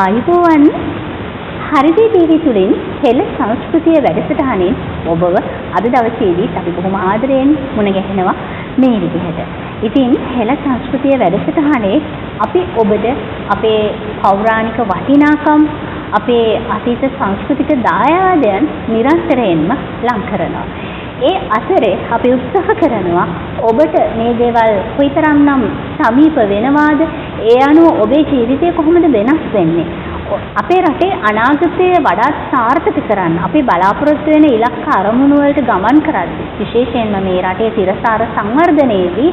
ආයුබෝවන් හරිදේ ටීවී තුලින් හෙළ සංස්කෘතිය වැඩසටහනෙන් ඔබව අද දවසේදී අපි බොහොම ආදරයෙන් මුණ ගැහෙනවා මේ විදිහට. ඉතින් හෙළ සංස්කෘතිය වැඩසටහනේ අපි ඔබට අපේ පෞරාණික වටිනාකම් අපේ අතීත සංස්කෘතික දායාදයන් නිරන්තරයෙන්ම ලං කරනවා. ඒ අතරේ අපි උත්සාහ කරනවා ඔබට මේ දේවල් කොයිතරම්නම් සමීප වෙනවාද, ඒ අනුව ඔබේ ජීවිතය කොහොමද වෙනස් වෙන්නේ, අපේ රටේ අනාගතය වඩාත් සාර්ථක කරන්න අපි බලාපොරොත්තු වෙන ඉලක්ක අරමුණු වලට ගමන් කරද්දී, විශේෂයෙන්ම මේ රටේ තිරසාර සංවර්ධනයේදී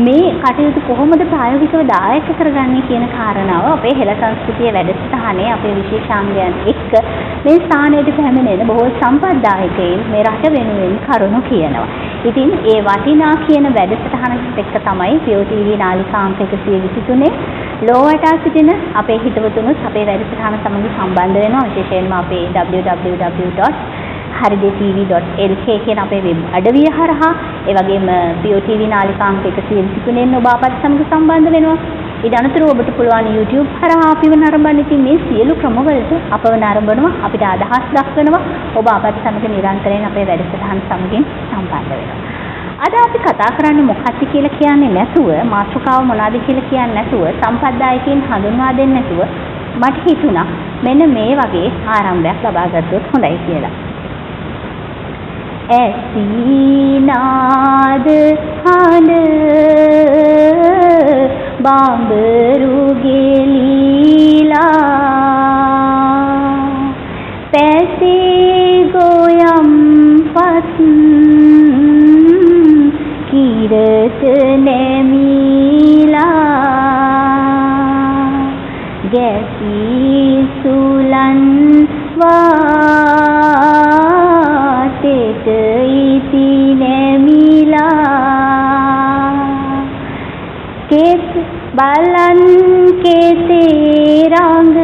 මේ කටයුතු කොහොමද ප්‍රායෝගිකව දායක කරගන්නේ කියන කාරණාව අපේ හෙළ සංස්කෘතිය වැඩසටහනේ අපේ විශේෂාංගයන් එක්ක මේ ස්ථානයට පැමිණෙන බොහෝ සම්පත්දායකයින් මේ රට වෙනුවෙන් කරුණු කියනවා. ඉතින් ඒ වටිනා කියන වැඩසටහනත් එක්ක තමයි POTV නාලිකාංක 123 ලෝවටා සිටින අපේ හිතවතුනුත් අපේ වැඩසටහන සමග සම්බන්ධ වෙනවා. විශේෂයෙන්ම අපේ www.haridetv.lk කියන අපේ වෙබ් අඩවිය හරහා, ඒ වගේම POTV නාලිකාංක 123 ඔබ අපත් සමග සම්බන්ධ වෙනවා. ඊට අනතුරුව ඔබට පුළුවන් YouTube හරහා අපිව නරඹන්න. ඉතින් මේ සියලු ක්‍රමවලට අපව නරඹනවා, අපිට අදහස් දක්වනවා. ඔබ අපත් සමග නිරන්තරයෙන් අපේ වැඩසටහන් සමගින් සම්බන්ධ වෙනවා. අද අපි කතා කරන්නේ මොකක්ද කියලා කියන්නේ නැතුව, මාතෘකාව මොනවාද කියලා කියන්නේ නැතුව, සම්පත්දායකයන් හඳුන්වා දෙන්නේ නැතුව මට හිතුණා මෙන්න මේ වගේ ආරම්භයක් ලබා ගත්තොත් හොඳයි කියලා. ඇසීනාද හඬ බාඹරු ගෙලීලා පැසේ ගොයම් පත් කිරත නැමීලා ගැසී සුලන් වාටෙට ඉති නැමිලා කෙත් බලන් කෙසේ රඟ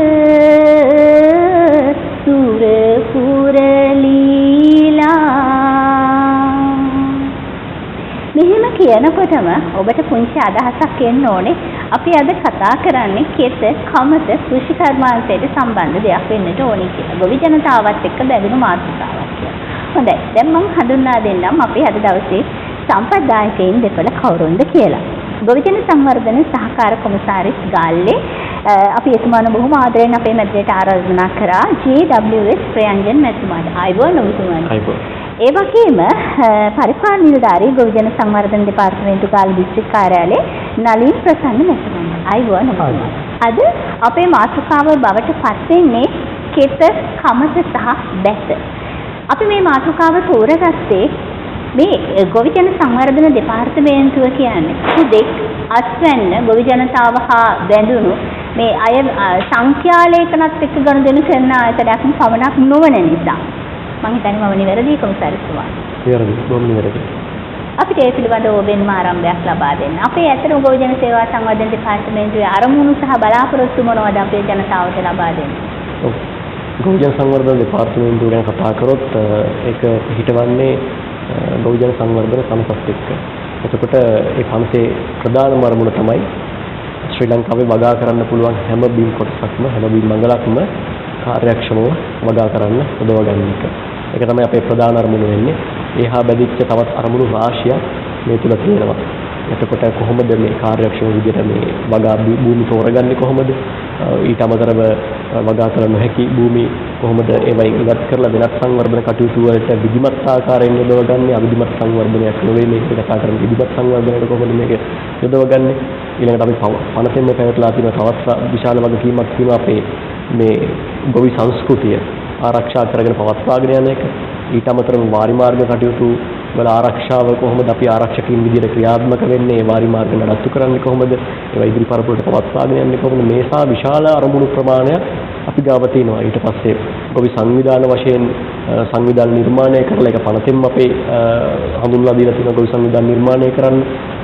සුර පුරලීලා. මෙහෙම කියනකොටම ඔබට පුංචි අදහසක් එන්න ඕනේ. අපි අද කතා කරන්නේ කෙත, කමත, කෘෂි කර්මාන්තයට සම්බන්ධ දෙයක් වෙන්නට ඕනේ කියලා. ගොවි ජනතාවත් එක්ක බැඳුණු මාතෘකාවක් කියලා. හොඳයි. දැන් මම හඳුන්වා දෙන්නම් අපි අද දවසේ සම්පත්දායකයින් දෙපළ කවුරුන්ද කියලා. ගොවි ජන සංවර්ධන සහකාර කොමසාරිස් ගාල්ලේ අපි එතුමාන බොහොම ආදරෙන් අපේ මැදිරියට ආරාධනා කරා JWS ප්‍රයංජන් මැතිතුමාට. ආයුබෝවන් ඔබතුමාට. ආයුබෝවන්. ඒ වගේම පරිපාලන නිලධාරී ගොවි ජන සංවර්ධන දෙපාර්තමේන්තු ගාල්ල දිස්ත්‍රික් කාර්යාලයේ නලින් ප්‍රසන්න මැතිතුමා. ආයුබෝවන් ඔබතුමාට. අද අපේ මාතෘකාව බවට පත් වෙන්නේ කෙත, කමත සහ බැස. අපි මේ මාතෘකාව තෝරගත්තේ මේ ගොවි ජන සංවර්ධන දෙපාර්තමේන්තුව කියන්නේ සුදෙක් අස්වැන්න ගොවි ජනතාව හා බැඳුණු මේ අය සංඛ්‍යාලේඛනත් එක්ක ගනුදෙනු කරන ආයතනයක් පමණක් නොවන නිසා මම හිතන්නේ මම නිවැරදි කොමසාරිස්තුමා. නිවැරදි, බොහොම නිවැරදි. අපිට ඒ පිළිබඳව ඔබෙන්ම ආරම්භයක් ලබා දෙන්න. අපේ ඇත්තටම ගොවි ජන සේවා සංවර්ධන දෙපාර්තමේන්තුවේ අරමුණු සහ බලාපොරොත්තු මොනවද අපේ ජනතාවට ලබා දෙන්නේ? ඔව්. ගොවි ජන සංවර්ධන දෙපාර්තමේන්තුව ගැන කතා කරොත් ඒක පිටවන්නේ ගොවි ජන සංවර්ධන සමසත් එක්ක. එතකොට ඒ පන්සේ ප්‍රධානම අරමුණ තමයි ශ්‍රී ලංකාවේ වගා කරන්න පුළුවන් හැම බිම් කොටසක්ම, හැම බිම් මංගලක්ම කාර්යක්ෂමව වගා කරන්න උදව ගන්න එක. ඒක තමයි අපේ ප්‍රධාන අරමුණ වෙන්නේ. ඒහා බැඳිච්ච තවත් අරමුණු රාශියක් මේ තුල තියෙනවා. එතකොට කොහොමද මේ කාර්යක්ෂම විදිහට මේ වගා භූමි තෝරගන්නේ කොහොමද? ඊට අමතරව වගා කළ නොහැකි භූමි කොහොමද ඒවයින් ඉවත් කරලා වෙනත් සංවර්ධන කටයුතු වලට විධිමත් ආකාරයෙන් යොදවගන්නේ? අවිධිමත් සංවර්ධනයක් නෙවෙයි මේක කතා කරන්නේ. විධිමත් සංවර්ධනයට කොහොමද මේක යොදවගන්නේ? ඊළඟට අපි පනතෙන්ම පැවැත්ලා තියෙන තවත් විශාල වගකීමක් තියෙනවා අපේ මේ ගොවි සංස්කෘතිය ආරක්ෂා කරගෙන පවත්වාගෙන යන එක. ඊට අමතරව වාරි මාර්ග කටයුතු වල ආරක්ෂාව කොහොමද අපි ආරක්ෂකයින් විදිහට ක්‍රියාත්මක වෙන්නේ? ඒ වාරි මාර්ග නඩත්තු කරන්නේ කොහොමද? ඒවා ඉදිරි පරපුරට පවත්වාගෙන යන්නේ කොහොමද? මේ සා විශාල අරමුණු ප්‍රමාණයක් අපි ගාව තියෙනවා. ඊට පස්සේ ගොවි සංවිධාන වශයෙන් සංවිධාන නිර්මාණය කරලා ඒක පනතෙන් අපේ හඳුන්වලා දීලා තියෙනවා ගොවි සංවිධාන නිර්මාණය කරන්න.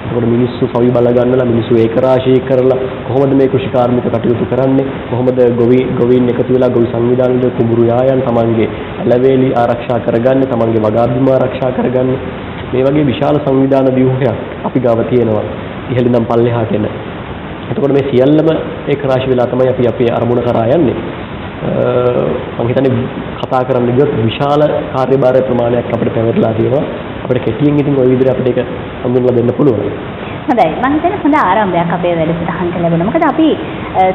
එතකොට මිනිස්සු සවි බල ගන්නලා මිනිස්සු ඒක රාශී කරලා කොහොමද මේ කෘෂි කාර්මික කටයුතු කරන්නේ, කොහොමද ගොවීන් එකතු වෙලා ගොවි සංවිධානවල කුඹුරු යායන් තමන්ගේ ඇලවේලි ආරක්ෂා කරගන්නේ, තමන්ගේ වගාබිම ආරක්ෂා කරගන්නේ. මේ වගේ විශාල සංවිධාන ව්‍යුහයක් අපි ගාව තියෙනවා ඉහළින් නම් පල්ලෙහාට එන. එතකොට මේ සියල්ලම ඒක රාශී වෙලා තමයි අපි අපේ අරමුණ කරා යන්නේ. මම හිතන්නේ කතා කරන්න ගියොත් විශාල කාර්යභාර ප්‍රමාණයක් අපිට පැවරලා තියෙනවා. අපිට කෙටියෙන් ඉතින් ওই විදිහට අපිට ඒක හඳුන්වලා දෙන්න පුළුවන්. හොඳයි. මම හිතන්නේ හොඳ ආරම්භයක් අපේ වැඩසටහනට ලැබුණා. මොකද අපි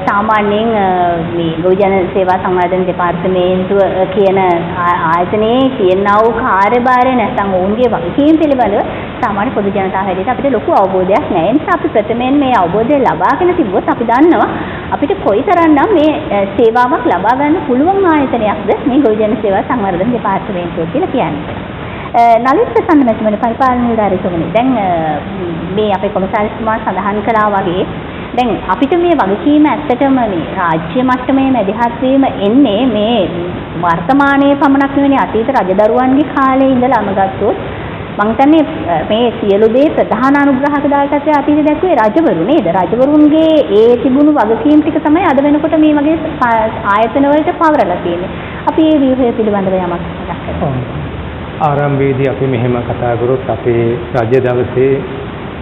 සාමාන්‍යයෙන් මේ ගොවිජන සේවා සංවර්ධන දෙපාර්තමේන්තුව කියන ආයතනයේ තියෙනා වූ කාර්යභාරය නැත්නම් ඔවුන්ගේ වගකීම් පිළිබඳව සාමාන්‍ය පොදු ජනතාව හැටියට අපිට ලොකු අවබෝධයක් නැහැ. ඒ නිසා අපි ප්‍රථමයෙන් මේ අවබෝධය ලබාගෙන තිබුවොත් අපි දන්නවා අපිට කොයිතරම්නම් මේ සේවාවක් ලබා ගන්න පුළුවන් ආයතනයක්ද මේ ගොවිජන සේවා සංවර්ධන දෙපාර්තමේන්තුව කියලා කියන්නේ. නලිත් ප්‍රසන්න මැතිතුමනි, පරිපාලන නිලධාරීතුමනි, දැන් මේ අපේ කොමසාරිස්තුමා සඳහන් කළා වගේ දැන් අපිට මේ වගකීම ඇත්තටම මේ රාජ්‍ය මට්ටමේ මැදිහත් වීම එන්නේ මේ වර්තමානයේ පමණක් නෙවෙයි අතීත රජදරුවන්ගේ කාලේ ඉඳලාම ගත්තොත් මම හිතන්නේ මේ සියලු දේ ප්‍රධාන අනුග්‍රහකදායකත්වයේ අතීතයේ දැක්වේ රජවරු නේද? රජවරුන්ගේ ඒ තිබුණු වගකීම් ටික තමයි අද වෙනකොට මේ වගේ ආයතන වලට පවරලා තියෙන්නේ. අපි මේ ව්‍යුහය පිළිබඳව යමක් මතක් කරමු. ආරම්භයේදී අපි මෙහෙම කතා කරොත් අපේ රාජ්‍ය දවසේ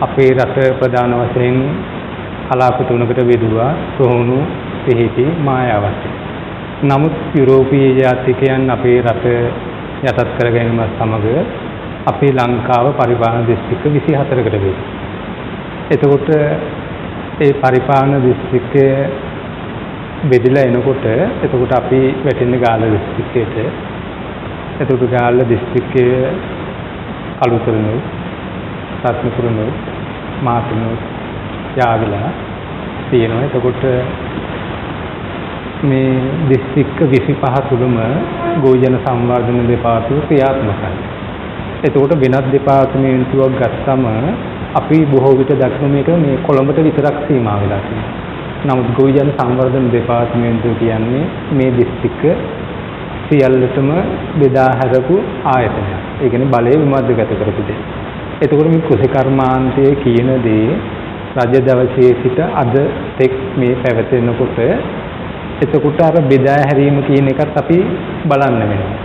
අපේ රට ප්‍රධාන වශයෙන් කලාප තුනකට බෙදුවා: රෝහණු, පිහිටි, මායාවත. නමුත් යුරෝපීය ජාතිකයන් අපේ රට යටත් කර ගැනීම සමග අපේ ලංකාව පරිපාලන දිස්ත්‍රික්ක 24කට බෙදුවා. එතකොට ඒ පරිපාලන දිස්ත්‍රික්කය බෙදලා එනකොට එතකොට අපි වැටෙන්නේ ගාල්ල දිස්ත්‍රික්කයට. එතකොට ගාල්ල දිස්ත්‍රික්කයේ අලුතරුණු, රත්නපුරණු, මාතනු යාවිලා තියෙනවා. එතකොට මේ දිස්ත්‍රික්ක 25 තුලම ගෝජන සංවර්ධන දෙපාර්තමේන්තුව ක්‍රියාත්මකයි. එතකොට වෙනත් දෙපාර්තමේන්තුවක් ගත්තම අපි බොහෝ විට දක්න මේක මේ කොළඹට විතරක් සීමා වෙලා තියෙනවා. නමුත් ගෝජන සංවර්ධන දෙපාර්තමේන්තුව කියන්නේ මේ දිස්ත්‍රික්ක සියල්ලටම බෙදා හැරපු ආයතනයක්. ඒ කියන්නේ බලය විමර්ධගත කරපු දෙයක්. එතකොට මේ කෘෂි කර්මාන්තයේ කියන දේ රජ දවසේ සිට අද තෙක් මේ පැවැතෙනකොට එතකොට අර බෙදා හැරීම කියන එකත් අපි බලන්න වෙනවා.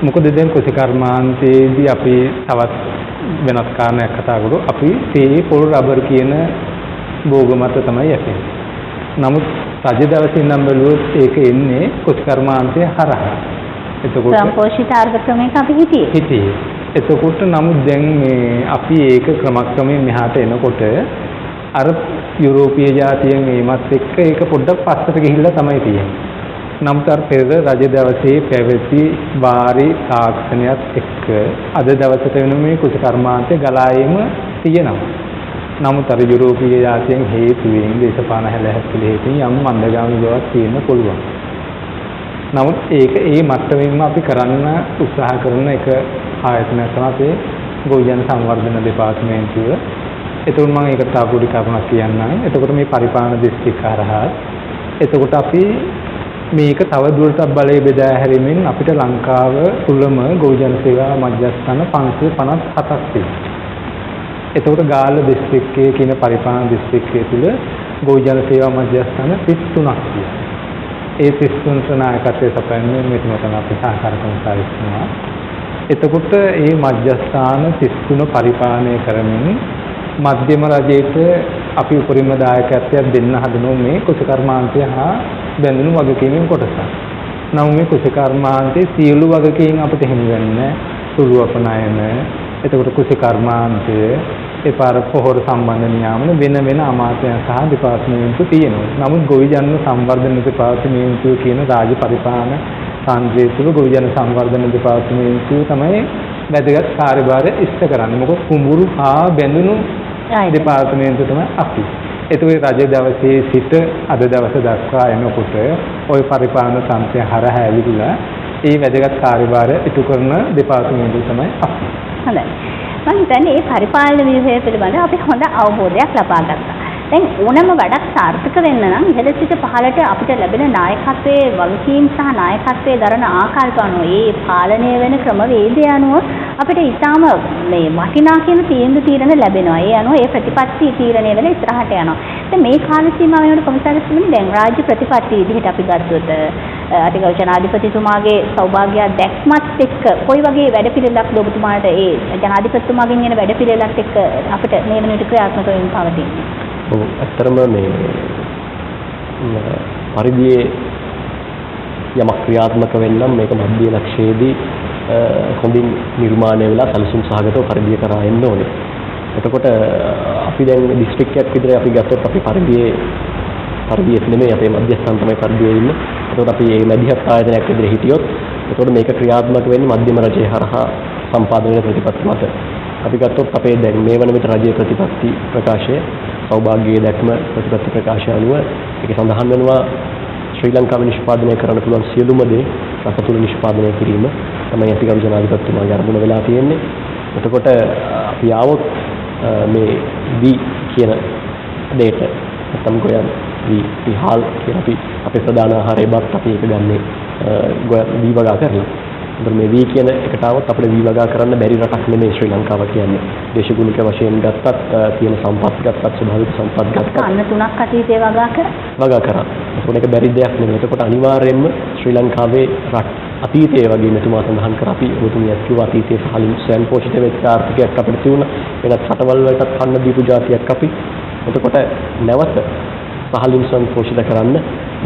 මොකද දැන් කෘෂි කර්මාන්තයේදී අපි තවත් වෙනස් කාරණයක් කතා කරමු. අපි තේ පොල් රබර් කියන භෝග මත තමයි යන්නේ. නමුත් රජ දවසේ නම් බැලුවොත් ඒක එන්නේ කෘෂි කර්මාන්තය හරහා. එතකොට සම්පෝෂිත ආර්ග ක්‍රමයක අපි හිටියේ. එතකොට නමුත් දැන් මේ අපි ඒක ක්‍රමක්‍රමයෙන් මෙහාට එනකොට අර යුරෝපීය ජාතියෙන් මේවත් එක්ක ඒක පොඩ්ඩක් පස්සට ගිහිල්ලා තමයි තියෙන්නේ. නමුත් අර පෙර රජ දවසේ පැවති වාරි තාක්ෂණයත් එක්ක අද දවසට වෙන මේ කෘෂි කර්මාන්තය ගලායීම තියෙනවා. නමුත් අර යුරෝපීය ජාතියෙන් හේතුවෙන් දේශපාලන හැලහැප්පිලි හේතුවෙන් යම් මන්දගාමී බවක් තියෙන්න පුළුවන්. නමුත් ඒක ඒ මට්ටමින්ම අපි කරන්න උත්සාහ කරන එක ආයතනයක් තමයි අපේ ගෝජන සංවර්ධන දෙපාර්තමේන්තුව. එතකොට මම ඒකට තව පොඩි කරුණක් කියන්නම්. එතකොට මේ පරිපාලන දිස්ත්‍රික්ක හරහා එතකොට අපි මේක තව දුරටත් බලය බෙදා හැරීමෙන් අපිට ලංකාව තුළම ගෝජන සේවා මධ්‍යස්ථාන 557ක් තියෙනවා. එතකොට ගාල්ල දිස්ත්‍රික්කයේ කියන පරිපාලන දිස්ත්‍රික්කයේ තුල ගෝජන සේවා මධ්‍යස්ථාන 33ක් තියෙනවා. ඒ 33ට නායකත්වයේ සපයන්නේ මෙතුම තමයි අපි සහකාර කොමසාරිස්තුමා. එතකොට මේ මධ්‍යස්ථාන 33 පරිපාලනය කරමින් මධ්‍යම රජයට අපි උපරිම දායකත්වයක් දෙන්න හදනවා මේ කෘෂි කර්මාන්තය හා බැඳුණු වගකීම් කොටස. නමුත් මේ කෘෂි කර්මාන්තයේ සියලු වගකීම් අපිට හිමි වෙන්නේ සුළු අපනයන. එතකොට කෘෂි කර්මාන්තය ඒ පාර පොහොර සම්බන්ධ නියාමන වෙන වෙන අමාත්‍යංශ සහ දෙපාර්තමේන්තු තියෙනවා. නමුත් ගොවිජන සංවර්ධන දෙපාර්තමේන්තුව කියන රාජ්‍ය පරිපාලන සංජය තුළ ගොවිජන සංවර්ධන දෙපාර්තමේන්තුව තමයි වැදගත් කාර්යභාරය ඉෂ්ට කරන්නේ. මොකද කුඹුරු හා බැඳුණු දෙපාර්තමේන්තුව තමයි අපි. ඒතකොට රජ දවසේ සිට අද දවස දක්වා එනකොට ওই පරිපාලන තන්ත්‍රය හරහා ඇවිදලා ඒ වැදගත් කාර්යභාරය ඉටු කරන දෙපාර්තමේන්තුව තමයි අපි. හොඳයි. මම හිතන්නේ මේ පරිපාලන ව්‍යුහය පිළිබඳව අපි හොඳ අවබෝධයක් ලබා ගත්තා. දැන් ඕනෑම වැඩක් සාර්ථක වෙන්න නම් ඉහළ සිට පහළට අපිට ලැබෙන නායකත්වයේ වගකීම් සහ නායකත්වයේ දරන ආකාරයට අනුව ඒ පාලනය වෙන ක්‍රමවේදය අනුව අපිට ඊටාම මේ වටිනා කියන තීරණ ලැබෙනවා. ඒ අනුව ඒ ප්‍රතිපත්ති තීරණය වෙලා ඉස්සරහට යනවා. දැන් මේ කාල සීමාව වෙනකොට කොමසාරිස්තුමනි දැන් රාජ්‍ය ප්‍රතිපත්ති විදිහට අපි ගත්තොත් අතිගෞරව ජනාධිපතිතුමාගේ සෞභාග්‍ය දැක්මත් එක්ක කොයි වගේ වැඩපිළිවෙලක් ඔබතුමාට ඒ ජනාධිපතිතුමාගෙන් එන වැඩපිළිවෙලක් එක්ක අපිට මේ වෙනකොට ක්‍රියාත්මක වෙන්න පවතින්නේ? ඔව් ඇත්තටම මේ පරිදියේ යමක් ක්‍රියාත්මක වෙන්නම් මේක මධ්‍ය ලක්ෂයේදී හොඳින් නිර්මාණය වෙලා සැලසුම් සහගතව පරිදිය කරා එන්න ඕනේ. එතකොට අපි දැන් දිස්ත්‍රික්කයක් විදිහට අපි ගත්තොත් අපි පරිදියේ නෙමෙයි අපේ මධ්‍යස්ථාන තමයි පරිදියේ ඉන්නේ. එතකොට අපි මේ මධ්‍යස්ථ ආයතනයක් විදිහට හිටියොත් එතකොට මේක ක්‍රියාත්මක වෙන්නේ මධ්‍යම රජයේ හරහා සම්පාදනය වෙන ප්‍රතිපත්ති මත. අපි ගත්තොත් අපේ දැන් මේ වන විට රජයේ ප්‍රතිපත්ති ප්‍රකාශය සෞභාග්‍යයේ දැක්ම ප්‍රතිපත්ති ප්‍රකාශය අනුව ඒක සඳහන් වෙනවා ශ්‍රී ලංකාවේ නිෂ්පාදනය කරන්න පුළුවන් සියලුම දේ රට තුල නිෂ්පාදනය කිරීම තමයි අතිගරු ජනාධිපතිතුමාගේ අරමුණ වෙලා තියෙන්නේ. එතකොට අපි ආවොත් මේ දී කියන දෙයට නැත්නම් ගොයන් විහාල් කියන අපි අපේ ප්‍රධාන ආහාරය බත් අපි ඒක ගන්නේ වී වගා කරලා. ඒතර මේ වී කියන එකට આવොත් අපිට වී වගා කරන්න බැරි රටක් නෙමෙයි ශ්‍රී ලංකාව කියන්නේ. දේශගුණික වශයෙන් ගත්තත් තියෙන සම්පත් ගත්තත් ස්වභාවික සම්පත් ගත්තත් අන්න තුනක් අතීතේ වගා කරා. ඒක බැරි දෙයක් නෙමෙයි. එතකොට අනිවාර්යයෙන්ම ශ්‍රී ලංකාවේ අතීතයේ වගේ මෙතුමා සඳහන් කර අපි ඔබතුමියත් කිව්වා අතීතයේ සහලින් ස්වයං පෝෂිත වෙච්ච ආර්ථිකයක් අපිට තිබුණා. වෙනත් රටවල් වලටත් කන්න දීපු ජාතියක් අපි. එතකොට නැවත සහලින් ස්වයං පෝෂිත කරන්න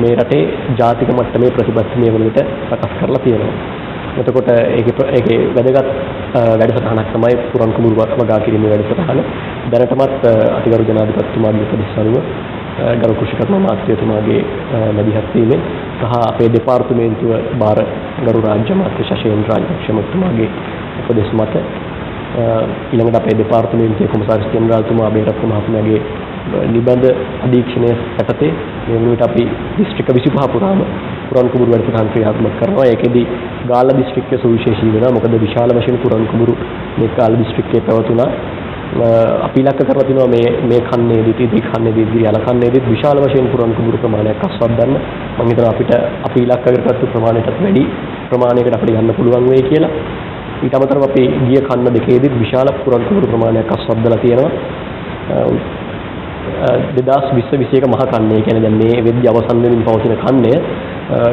මේ රටේ ජාතික මට්ටමේ ප්‍රතිපත්ති මේ වන විට සකස් කරලා තියෙනවා. එතකොට ඒකේ වැදගත් වැඩසටහනක් තමයි පුරන් කුඹුරු වගා කිරීමේ වැඩසටහන. දැනටමත් අතිගරු ජනාධිපතිතුමාගේ උපදෙස් අනුව ගරු කෘෂිකර්ම අමාත්‍යතුමාගේ මැදිහත් වීමෙන් සහ අපේ දෙපාර්තමේන්තුව බාර ගරු රාජ්‍ය අමාත්‍ය ශෂේන්ද්‍ර රාජපක්ෂ මහත්මයාගේ උපදෙස් මත ඊළඟට අපේ දෙපාර්තමේන්තුවේ කොමසාරිස් ජෙනරාල්තුමා බේරත්න මහත්මයාගේ නිබඳ අධීක්ෂණය යටතේ මේ වන විට අපි දිස්ත්‍රික්ක 25 පුරාම පුරන් කුඹුරු වැඩසටහන් ක්‍රියාත්මක කරනවා. ඒකෙදී ගාල්ල දිස්ත්‍රික්කය සුවිශේෂී වෙනවා. මොකද විශාල වශයෙන් පුරන් කුඹුරු මේ ගාල්ල දිස්ත්‍රික්කයේ පැවතුණා. අපි ඉලක්ක කරලා තිනවා මේ කන්නේදී ඉදිරි කන්නේදී යල කන්නේදී විශාල වශයෙන් පුරන් කුඹුරු ප්‍රමාණයක් අස්වද්දන්න. මම හිතනවා අපි ඉලක්ක කරගත්තු ප්‍රමාණයටත් වැඩි ප්‍රමාණයකට අපිට ගන්න පුළුවන් වෙයි කියලා. ඊට අමතරව අපි ගිය කන්න දෙකේදී විශාල පුරන් කුඹුරු ප්‍රමාණයක් අස්වද්දලා තියෙනවා. 2020-21 මහ කන්නේ කියන්නේ දැන් මේ වෙද්දී අවසන් වෙමින් පවතින කන්නය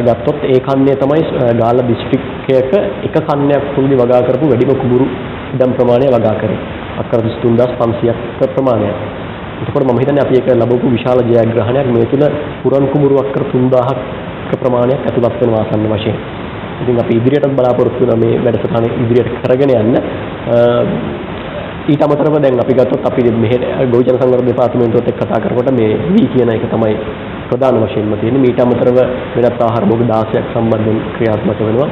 ගත්තොත් ඒ කන්නේ තමයි ගාල්ල දිස්ත්‍රික්කයක එක කන්නයක් තුන්දි වගා කරපු වැඩිම කුඹුරු ඉඩම් ප්‍රමාණය වගා කරේ. අක්කර 3500ක් ප්‍රමාණයක්. එතකොට මම හිතන්නේ අපි ඒක ලැබපු විශාල ජයග්‍රහණයක්. මේ තුල පුරන් කුඹුරු අක්කර 3000ක ප්‍රමාණයක් ඇතුළත් වෙනවා ආසන්න වශයෙන්. ඉතින් අපි ඉදිරියටත් බලාපොරොත්තු වෙනවා මේ වැඩසටහන ඉදිරියට කරගෙන යන්න. ඊට අමතරව දැන් අපි ගත්තොත් අපි මෙහෙ ගෝජන සංවර්ධන දෙපාර්තමේන්තුවත් එක්ක කතා කරනකොට මේ වී කියන එක තමයි ප්‍රධාන වශයෙන්ම තියෙන්නේ. ඊට අමතරව වෙනත් ආහාර භෝග 16ක් සම්බන්ධයෙන් ක්‍රියාත්මක වෙනවා.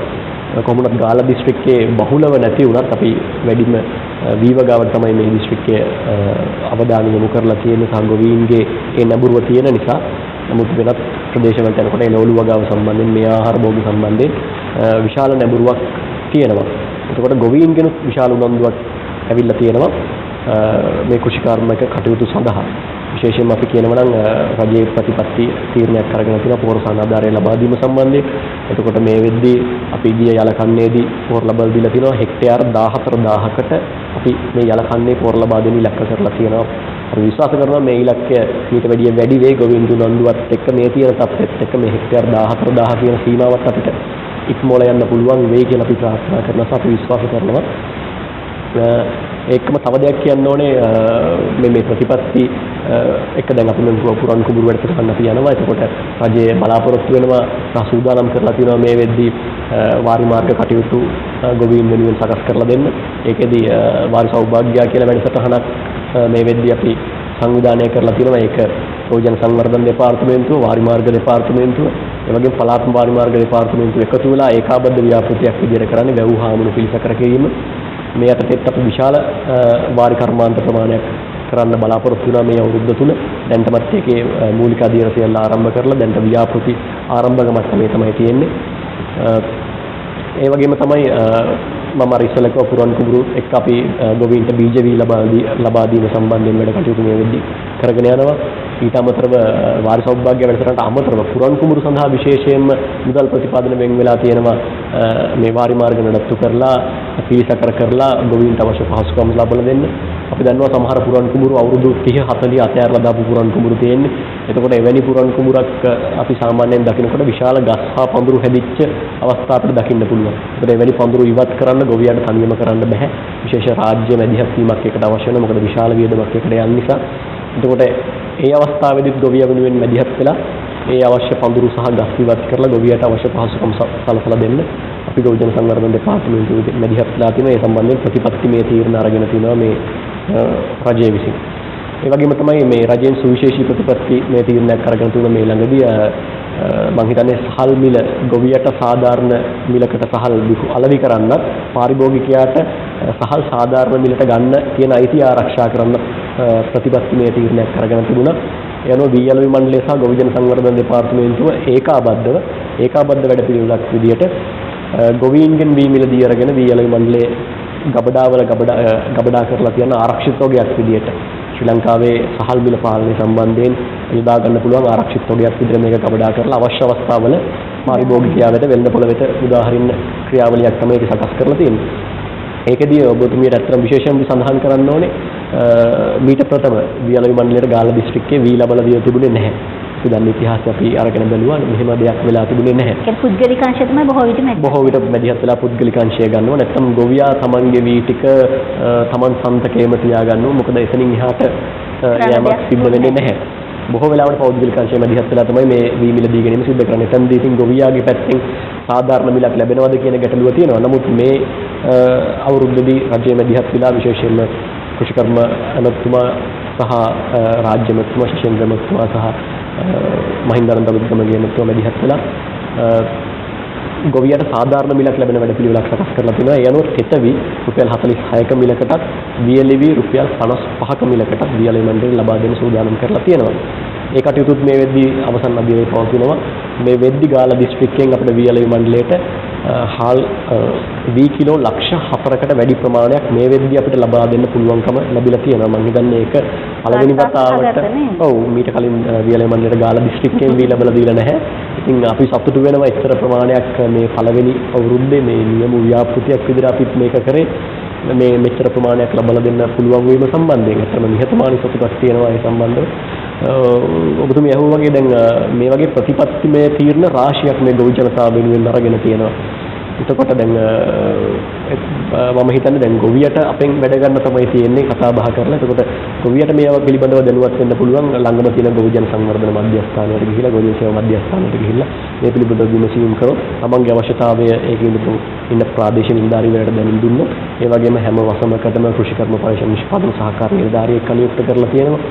කොහොමද ගාල්ල දිස්ත්‍රික්කයේ බහුලව නැති වුණත් අපි වැඩිම වී වගාවට තමයි මේ දිස්ත්‍රික්කයේ අවධානය යොමු කරලා තියෙන්නේ. සංගොවීන්ගේ ඒ නැඹුරුව තියෙන නිසා. නමුත් වෙනත් ප්‍රදේශවලට යනකොට ඒ ලෝලු වගාව සම්බන්ධයෙන් මේ ආහාර භෝග සම්බන්ධයෙන් විශාල නැඹුරුවක් තියෙනවා. එතකොට ගොවීන්ගෙනුත් විශාල උනන්දුවක් ඇවිල්ලා තියෙනවා මේ කෘෂිකාර්මික කටයුතු සඳහා. විශේෂයෙන්ම අපි කියනවා නම් රජයේ ප්‍රතිපත්ති තීරණයක් අරගෙන තියෙනවා පොහොර සානාධාරය ලබා දීම සම්බන්ධයෙන්. එතකොට මේ වෙද්දී අපි ගිය යලකන්නේදී පොහොර ලබා දීලා තියෙනවා හෙක්ටයාර 14000කට අපි මේ යලකන්නේ පොහොර ලබා දෙන්න ඉලක්ක කරලා තියෙනවා. අපි විශ්වාස කරනවා මේ ඉලක්කය ඊට වැඩිය වැඩි වේ ගොවින්දු නන්දුවත් එක්ක මේ තියෙන තත්ත්වෙත් එක්ක මේ හෙක්ටයාර 14000 කියන සීමාවත් අපිට ඉක්මවලා යන්න පුළුවන් වෙයි කියලා අපි ප්‍රාර්ථනා කරනවා. අපි විශ්වාස කරනවා. ඒකම තව දෙයක් කියන්න ඕනේ මේ ප්‍රතිපත්ති එක දැන් අපි පුරන් කුඹුරු වැඩසටහන අපි යනවා. එතකොට රජයේ බලාපොරොත්තු වෙනවා සූදානම් කරලා තියෙනවා මේ වෙද්දී වාරි මාර්ග කටයුතු ගොවීන් වෙනුවෙන් සකස් කරලා දෙන්න. ඒකෙදී වාරි සෞභාග්‍ය කියලා වැඩසටහනක් මේ වෙද්දී අපි සංවිධානය කරලා තියෙනවා. ඒක ගෝජන සංවර්ධන දෙපාර්තමේන්තුව, වාරි මාර්ග දෙපාර්තමේන්තුව, ඒ වගේම පළාත් වාරි මාර්ග දෙපාර්තමේන්තුව එකතු වෙලා ඒකාබද්ධ ව්‍යාපෘතියක් විදිහට කරන්නේ වැව් හාමුණු පිළිසකර කිරීම. මේ යටතේත් අපි විශාල වාරි කර්මාන්ත ප්‍රමාණයක් කරන්න බලාපොරොත්තු වෙනවා මේ අවුරුද්ද තුල. දැන්ටමත් ඒකේ මූලික අධීර සියල්ල ආරම්භ කරලා දැන්ට ව්‍යාපෘති ආරම්භක මට්ටමේ තමයි තියෙන්නේ. ඒ වගේම තමයි මම අර ඉස්සෙල්ලා කිව්ව පුරන් කුඹුරු එක්ක අපි ගොවීන්ට බීජ වී ලබා දීම සම්බන්ධයෙන් වැඩ කටයුතු මේ වෙද්දී කරගෙන යනවා. ඊට අමතරව වාරි සෞභාග්‍ය වැඩසටහනට අමතරව පුරන් කුඹුරු සඳහා විශේෂයෙන්ම මුදල් ප්‍රතිපාදන වෙන් වෙලා තියෙනවා. මේ වාරි මාර්ග නඩත්තු කරලා පිළිසකර කරලා ගොවීන්ට අවශ්‍ය පහසුකම් ලබා දෙන්න. අපි දන්නවා සමහර පුරන් කුඹුරු අවුරුදු 30 40 අතෑරලා දාපු පුරන් කුඹුරු තියෙන්නේ. එතකොට එවැනි පුරන් කුඹුරක් අපි සාමාන්‍යයෙන් දකිනකොට විශාල ගස් හා පඳුරු හැදිච්ච අවස්ථා අපිට දකින්න පුළුවන්. ඒකට එවැනි පඳුරු ඉවත් කරන්න ගොවියාට තනියම කරන්න බෑ. විශේෂ රාජ්‍ය මැදිහත් වීමක් එකට අවශ්‍ය වෙනවා. මොකද විශාල වියදමක් එකට යන නිසා. එතකොට ඒ අවස්ථාවේදී ගොවියා වෙනුවෙන් මැදිහත් වෙලා ඒ අවශ්‍ය පඳුරු සහ ගස් ඉවත් කරලා ගොවියාට අවශ්‍ය පහසුකම් සලසලා දෙන්න අපි ගොවිජන සංවර්ධන දෙපාර්තමේන්තුවේ මැදිහත් වෙලා තියෙනවා. ඒ සම්බන්ධයෙන් ප්‍රතිපත්තිමය තීරණ අරගෙන තිනවා මේ රජය විසින්. ඒ වගේම තමයි මේ රජයෙන් සුවිශේෂී ප්‍රතිපත්ති මේ තීරණයක් අරගෙන තුන මේ ළඟදී මම හිතන්නේ සහල් මිල ගොවියට සාධාරණ මිලකට සහල් අලෙවි කරන්නත් පාරිභෝගිකයාට සහල් සාධාරණ මිලට ගන්න තියෙන අයිතිය ආරක්ෂා කරන්න ප්‍රතිපත්තිමය තීරණයක් අරගෙන තිබුණා. ඒ අනුව වී අලෙවි මණ්ඩලය සහ ගොවිජන සංවර්ධන දෙපාර්තමේන්තුව ඒකාබද්ධ වැඩපිළිවෙලක් විදියට ගොවීන්ගෙන් වී මිල දී අරගෙන වී අලෙවි මණ්ඩලයේ ගබඩාවල ගබඩා කරලා තියෙන ආරක්ෂිත තොගයක් විදියට ශ්‍රී ලංකාවේ සහල් මිල පාලනය සම්බන්ධයෙන් යොදා ගන්න පුළුවන් ආරක්ෂිත තොගයක් විදිහට මේක ගබඩා කරලා අවශ්‍ය අවස්ථාවල පාරිභෝගිකයා වෙත වෙළඳපොළ වෙත උදාහරින්න ක්‍රියාවලියක් තමයි ඒක සකස් කරලා තියෙන්නේ. ඒකදී ඔබතුමියට අත්‍තරම් විශේෂයෙන් සඳහන් කරන්න ඕනේ මීට ප්‍රථම වී අලෙවි මණ්ඩලයේ ගාල්ල දිස්ත්‍රික්කයේ වී ලබලා දී තිබුණේ නැහැ. අපි දන්න ඉතිහාසය අපි අරගෙන බැලුවා මෙහෙම දෙයක් වෙලා තිබුණේ නැහැ. ඒක පුද්ගලික අංශය තමයි බොහෝ විට මැදිහත් වෙලා පුද්ගලික අංශය ගන්නවා. නැත්නම් ගොවියා තමන්ගේ වී ටික තමන් සන්තකේම තියාගන්නවා. මොකද එතනින් එහාට යෑමක් සිද්ධ වෙන්නේ නැහැ. බොහෝ වෙලාවට පෞද්ගලික අංශය මැදිහත් වෙලා තමයි මේ වී මිල දී ගැනීම සිද්ධ කරන්නේ. එතනදී ඉතින් ගොවියාගේ පැත්තෙන් සාධාරණ මිලක් ලැබෙනවද කියන ගැටලුව තියෙනවා. නමුත් මේ අවුරුද්දේදී රජයේ මැදිහත් වෙලා විශේෂයෙන්ම කෘෂිකර්ම අමාත්‍යතුමා සහ රාජ්‍ය මන්ත්‍රීතුමා ශිෂ්‍යේන්ද්‍ර මන්ත්‍රීතුමා සහ මහින්දානන්ද අබුද්ගමගේ මන්ත්‍රීතුමා මැදිහත් වෙලා ගොවියට සාධාරණ මිලක් ලැබෙන වැඩපිළිවෙලක් සකස් කරලා තිනවා. ඒ අනුව තෙතවි රුපියල් 46ක මිලකටත් වියලිවි රුපියල් 55ක මිලකටත් වියලි මණ්ඩලය ලබා දෙන්න සූදානම් කරලා තියෙනවා. ඒ කටයුතුත් මේ වෙද්දී අවසන් අධ්‍යයනයේ පවතිනවා. මේ වෙද්දී ගාල්ල දිස්ත්‍රික්කයෙන් අපිට වියලි මණ්ඩලයට හාල් වී කිලෝ ලක්ෂ 4කට වැඩි ප්‍රමාණයක් මේ වෙද්දී අපිට ලබා දෙන්න පුළුවන්කම ලැබිලා තියෙනවා. මම හිතන්නේ ඒක පළවෙනි වතාවට මීට කලින් වියලි මණ්ඩලයට ගාල්ල දිස්ත්‍රික්කයෙන් වී ලැබලා දීලා නැහැ. ඉතින් අපි සතුටු වෙනවා එච්චර ප්‍රමාණයක් මේ පළවෙනි අවුරුද්දේ මේ නියම ව්‍යාපෘතියක් විදිහට අපිත් මේක කරේ මේ මෙච්චර ප්‍රමාණයක් ලබා දෙන්න පුළුවන් වීම සම්බන්ධයෙන් අතරම නිහතමානී සතුටක් තියෙනවා ඒ සම්බන්ධව. ඔබතුමිය අහුව වගේ දැන් මේ වගේ ප්‍රතිපත්තිමය තීරණ රාශියක් මේ ගොවි ජනතාව වෙනුවෙන් අරගෙන තියෙනවා. එතකොට දැන් මම හිතන්නේ දැන් ගොවියට අපෙන් වැඩ ගන්න තමයි තියෙන්නේ කතා බහ කරලා. එතකොට ගොවියට මේවා පිළිබඳව දැනුවත් වෙන්න පුළුවන් ළඟම තියෙන ගොවි ජන සංවර්ධන මධ්‍යස්ථානයට ගිහිලා ගොවි සේවා මධ්‍යස්ථානයට ගිහිල්ලා මේ පිළිබඳව විමසීම් කරොත් තමන්ගේ අවශ්‍යතාවය ඒකෙන් ඉන්න ප්‍රාදේශීය නිලධාරීවරයාට දැනුම් දුන්නොත් ඒ වගේම හැම වසමකටම කෘෂිකර්ම පරිශ්‍රම නිෂ්පාදන සහකාර නිලධාරියෙක් කනියුක්ත කරලා තියෙනවා.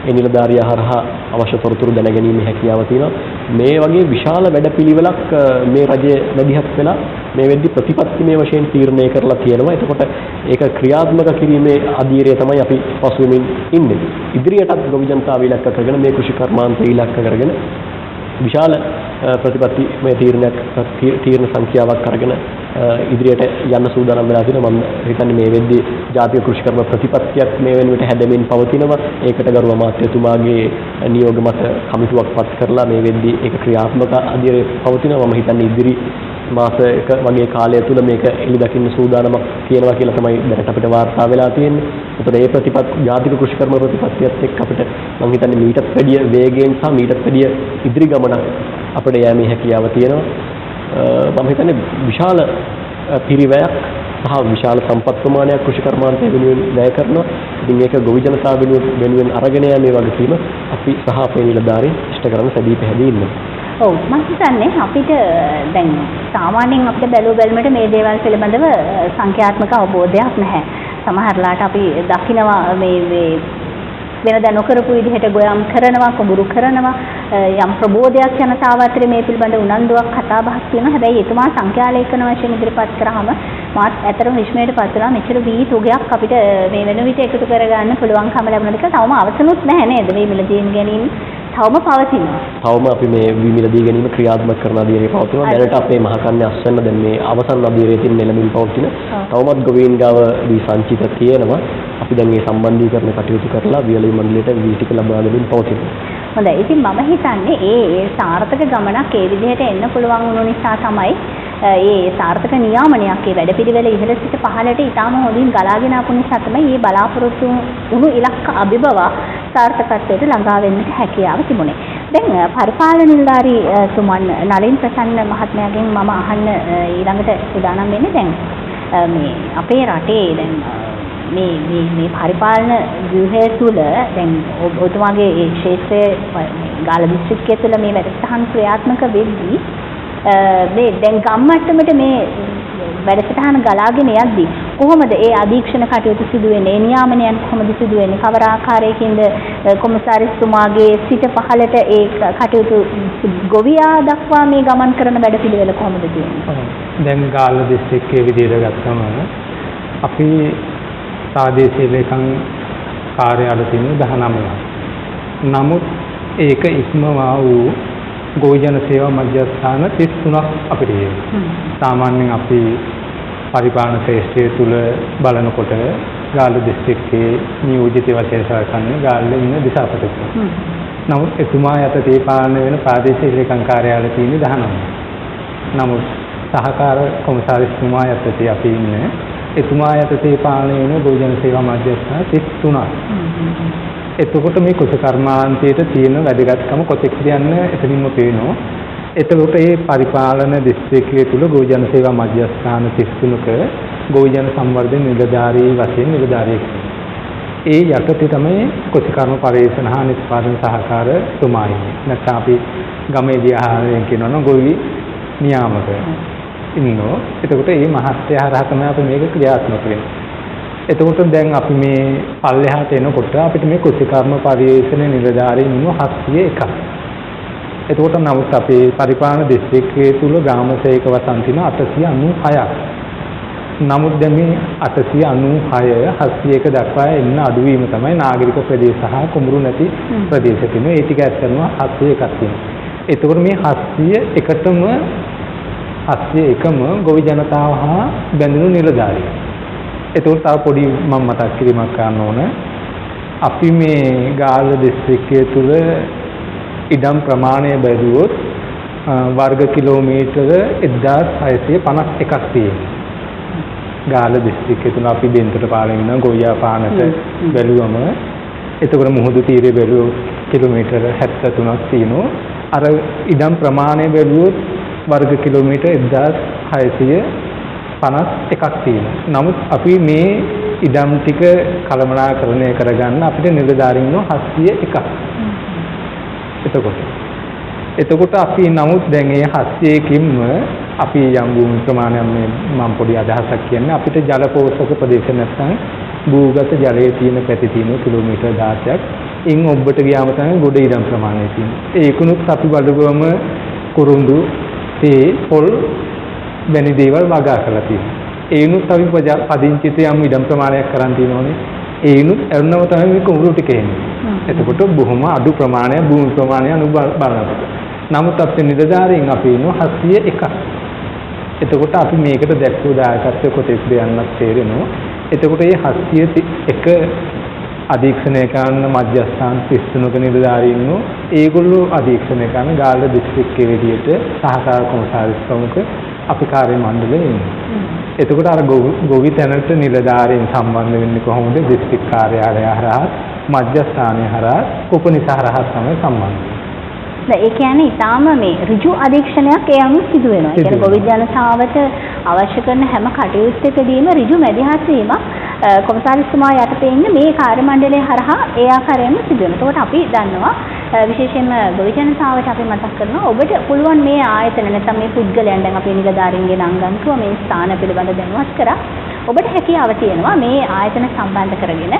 ඒ නිලධාරියා හරහා අවශ්‍ය තොරතුරු දැනගැනීමේ හැකියාව තියෙනවා. මේ වගේ විශාල වැඩපිළිවෙලක් මේ රජය මැදිහත් වෙලා මේ වෙද්දි ප්‍රතිපත්තිමය වශයෙන් තීරණය කරලා තියෙනවා. එතකොට ඒක ක්‍රියාත්මක කිරීමේ අධීරය තමයි අපි පසුවෙමින් ඉන්නේ. ඉදිරියටත් ගොවි ජනතාව ඉලක්ක කරගෙන මේ කෘෂි කර්මාන්තය ඉලක්ක කරගෙන විශාල ප්‍රතිපත්තිමය තීරණ සංඛ්‍යාවක් අරගෙන ඉදිරියට යන්න සූදානම් වෙලා තිනවා. මම හිතන්නේ මේ වෙද්දී ජාතික කෘෂිකර්ම ප්‍රතිපත්තියක් මේ වෙනුවට හැදෙමින් පවතිනවා. ඒකට ගරු අමාත්‍යතුමාගේ නියෝග මත කමිටුවක් පත් කරලා මේ වෙද්දී ඒක ක්‍රියාත්මක අධීරයේ පවතිනවා. මම හිතන්නේ ඉදිරි මාසයක වගේ කාලය තුල මේක එළි දකින්න සූදානමක් තියෙනවා කියලා තමයි දැනට අපිට වාර්තා වෙලා තියෙන්නේ. ඒතකොට මේ ප්‍රතිපත්ති ජාතික කෘෂිකර්ම ප්‍රතිපත්තියත් එක්ක අපිට මම හිතන්නේ මීටත් වැඩිය වේගයෙන් සහ මීටත් වැඩිය ඉදිරි ගමනක් අපිට යෑමේ හැකියාව තියෙනවා. මම හිතන්නේ විශාල පිරිවැයක් සහ විශාල සම්පත් ප්‍රමාණයක් කෘෂි කර්මාන්තය වෙනුවෙන් වැය කරනවා. ඉතින් මේක ගොවි ජනතාව වෙනුවෙන් අරගෙන යන්නේ වගකීම අපි සහ අපේ නිලධාරීන් ඉෂ්ට කරන සැදී පැහැදී ඉන්නවා. ඔව් මම හිතන්නේ අපිට දැන් සාමාන්‍යයෙන් අපිට බැලුවමට මේ දේවල් පිළිබඳව සංඛ්‍යාත්මක අවබෝධයක් නැහැ. සමහරලාට අපි දකිනවා මේ වෙනදා නොකරපු විදිහට ගොයම් කරනවා, කුඹුරු කරනවා, යම් ප්‍රබෝධයක් ජනතාව අතරේ මේ පිළිබඳ උනන්දුවක් කතා බහක් තියෙනවා. හැබැයි එතුමා සංඛ්‍යාලේඛන වශයෙන් ඉදිරිපත් කරාම මාත් ඇතරම විශ්මයට පත් වෙනවා. මෙච්චර වී තුගයක් අපිට මේ වෙන විට එකතු කරගන්න පුළුවන්කම ලැබුණාද කියලා තවම අවසනුත් නැහැ නේද? මේ මිලදීන් ගැනීම තවම පවතිනවා. තවම අපි මේ විමිලදී ගැනීම ක්‍රියාත්මක කරන අධීරයේ පවතිනවා. දැනට අපේ මහ කන්නේ අස්වැන්න දැන් මේ අවසන් අධීරයේ තියෙන නෙළමින් පවතින. තවමත් ගොවීන් ගාව දී සංචිත තියෙනවා. අපි දැන් මේ සම්බන්ධීකරණ කටයුතු කරලා වියලි මණ්ඩලයට වී ටික ලබා දෙමින් පවතිනවා. හොඳයි. ඉතින් මම හිතන්නේ ඒ සාර්ථක ගමනක් ඒ විදිහට එන්න පුළුවන් වුණු නිසා තමයි ඒ සාර්ථක නියාමනයක් ඒ වැඩපිළිවෙල ඉහළ සිට පහළට ඊටාම හොඳින් ගලාගෙන ආපු නිසා තමයි මේ බලාපොරොත්තු වුණු ඉලක්ක අභිබව සාර්ථකත්වයට ළඟා වෙන්නට හැකියාව තිබුණේ. දැන් පරිපාලන නිලධාරී තුමන් නලින් ප්‍රසන්න මහත්මයාගෙන් මම අහන්න ඊළඟට සූදානම් වෙන්නේ දැන් මේ අපේ රටේ දැන් මේ පරිපාලන ව්‍යුහය තුළ දැන් ඔබතුමාගේ ඒ ක්ෂේත්‍රයේ ගාල්ල දිස්ත්‍රික්කය තුළ මේ වැඩසටහන් ක්‍රියාත්මක වෙද්දී මේ දැන් ගම් මට්ටමට මේ වැඩසටහන ගලාගෙන යද්දී කොහොමද ඒ අධීක්ෂණ කටයුතු සිදු වෙන්නේ? ඒ නියාමනයන් කොහොමද සිදු වෙන්නේ? කවර ආකාරයකින්ද කොමසාරිස්තුමාගේ සිට පහළට ඒ කටයුතු ගොවියා දක්වා මේ ගමන් කරන වැඩපිළිවෙල කොහොමද තියෙන්නේ? දැන් ගාල්ල දිස්ත්‍රික්කයේ විදිහට ගත්තම අපි ප්‍රාදේශීය ලේකම් කාර්යාලය තියෙන 19ක්. නමුත් ඒක ඉක්මවා වූ ගොවි ජන සේවා මධ්‍යස්ථාන 33ක් අපිට තියෙනවා. සාමාන්‍යයෙන් අපි පරිපාලන ශ්‍රේෂ්ඨය තුල බලනකොට ගාල්ල දිස්ත්‍රික්කයේ නියෝජිත වශයෙන් සලකන්නේ ගාල්ල ඉන්න දිසාපතිතුමා. නමුත් එතුමා යටතේ පාලනය වෙන ප්‍රාදේශීය ලේකම් කාර්යාලය තියෙන්නේ 19. නමුත් සහකාර කොමසාරිස්තුමා යටතේ අපි ඉන්නේ එතුමා යටතේ පාලනය වෙන ගොවි ජන සේවා මධ්‍යස්ථාන 33ක්. එතකොට මේ කුෂ කර්මාන්තයේ තියෙන වැදගත්කම කොතෙක්ද යන්න එතනින්ම පේනවා. එතකොට මේ පරිපාලන දිස්ත්‍රික්කයේ තුල ගොවි ජන සේවා මධ්‍යස්ථාන 33ක ගොවි ජන සංවර්ධන නිලධාරී වශයෙන් නිලධාරියෙක්. ඒ යටතේ තමයි කුෂ කර්ම පරිශන හා නිෂ්පාදන සහකාර තුමා ඉන්නේ. නැත්නම් අපි ගමේදී ආහාරයෙන් කියනවා ගොවි නියාමක ඉන්නෝ. එතකොට මේ මහත්ය හරහා තමයි අපි මේක ක්‍රියාත්මක වෙන්නේ. එතකොට දැන් අපි මේ පල්ලෙහාට එනකොට අපිට මේ කුෂිකර්ම පරිශන නිලධාරීන් ඉන්න 701ක්. එතකොට නමුත් අපේ පරිපාලන දිස්ත්‍රික්කයේ තුල ග්‍රාම සේවක වසන් තියෙන 896ක්. නමුත් දැන් මේ 896 701 දක්වා එන්න අඩුවීම තමයි නාගරික ප්‍රදේශ සහ කුඹුරු නැති ප්‍රදේශ තියෙනවා. ඒ ටික ඇත්තටම 701ක් තියෙනවා. එතකොට මේ 701ම ගොවි ජනතාව හා බැඳුණු නිලධාරීන්. එතකොට තව පොඩි මම මතක් කිරීමක් කරන්න ඕන. අපි මේ ගාල්ල දිස්ත්‍රික්කයේ තුල ඉඩම් ප්‍රමාණය බැලුවොත් වර්ග කිලෝමීටර 1651ක් තියෙනවා. ගාල්ල දිස්ත්‍රික්කයේ තුල අපි දෙන්තර පාලනය වෙන ගොවියා පානට බැලුවම එතකොට මුහුදු තීරය බැලුවොත් කිලෝමීටර 73ක් තියෙනවා. අර ඉඩම් ප්‍රමාණය බැලුවොත් වර්ග කිලෝමීටර 1651ක් තියෙනවා. නමුත් අපි මේ ඉඩම් ටික කළමනාකරණය කරගන්න අපිට නිලධාරීන් 701ක්. එතකොට අපි නමුත් දැන් මේ 701කින්ම අපි යම් භූමි ප්‍රමාණයක් මේ මම පොඩි අදහසක් කියන්නේ අපිට ජල පෝෂක ප්‍රදේශ නැත්නම් භූගත ජලයේ තියෙන පැති තියෙන කිලෝමීටර් 16ක්. ඉන් ඔබට ගියාම තමයි ගොඩ ඉඩම් ප්‍රමාණය තියෙන්නේ. ඒකුණුත් අපි බලගොම කුරුඳු තේ පොල් වැනි දේවල් වගා කරලා තියෙනවා. ඒනුත් අපි පදිංචිත යම් ඉඩම් ප්‍රමාණයක් කරන් තියෙනෝනේ. ඒනුත් එන්නම තමයි මේ කුඹුරු ටික එන්නේ. එතකොට බොහොම අඩු ප්‍රමාණයක් භූමි ප්‍රමාණය බලනකොට. නමුත් අපේ නිලධාරීන් අපි ඉන්නෝ 701ක්. එතකොට අපි මේකට දැක්වූ දායකත්වය කොටෙක්ද යන්නත් තේරෙනවා. එතකොට මේ 701 අධීක්ෂණය කරන මධ්‍යස්ථාන 33ක නිලධාරීන් ඉන්නෝ. ඒගොල්ලෝ අධීක්ෂණය කරන ගාල්ල දිස්ත්‍රික්කයේ විදියට සහකාර කොමසාරිස් ප්‍රමුඛ අපි කාර්ය මණ්ඩලයේ ඉන්නේ. එතකොට අර ගොවි තැනට නිලධාරීන් සම්බන්ධ වෙන්නේ කොහොමද? දිස්ත්‍රික් කාර්යාලය හරහා මධ්‍යස්ථානය හරහා උපනිස හරහා තමයි සම්බන්ධ වෙන්නේ. ඒ කියන්නේ ඊටාම මේ ඍජු අධීක්ෂණයක් ඒ අනුව සිදු වෙනවා. ඒ කියන්නේ ගොවි ජනතාවට අවශ්‍ය කරන හැම කටයුත්තකදීම ඍජු මැදිහත් වීමක් කොමසාරිස්තුමා යටතේ ඉන්න මේ කාර්ය මණ්ඩලය හරහා ඒ ආකාරයෙන්ම සිදු වෙනවා. ඒකට අපි දන්නවා විශේෂයෙන්ම ගොවි ජනතාවට අපි මතක් කරනවා ඔබට පුළුවන් මේ ආයතන නැත්නම් මේ පුද්ගලයන් දැන් අපේ නිලධාරීන්ගේ නංගන්තුව මේ ස්ථාන පිළිබඳ දැනුවත් කරා. ඔබට හැකියාව තියෙනවා මේ ආයතන සම්බන්ධ කරගෙන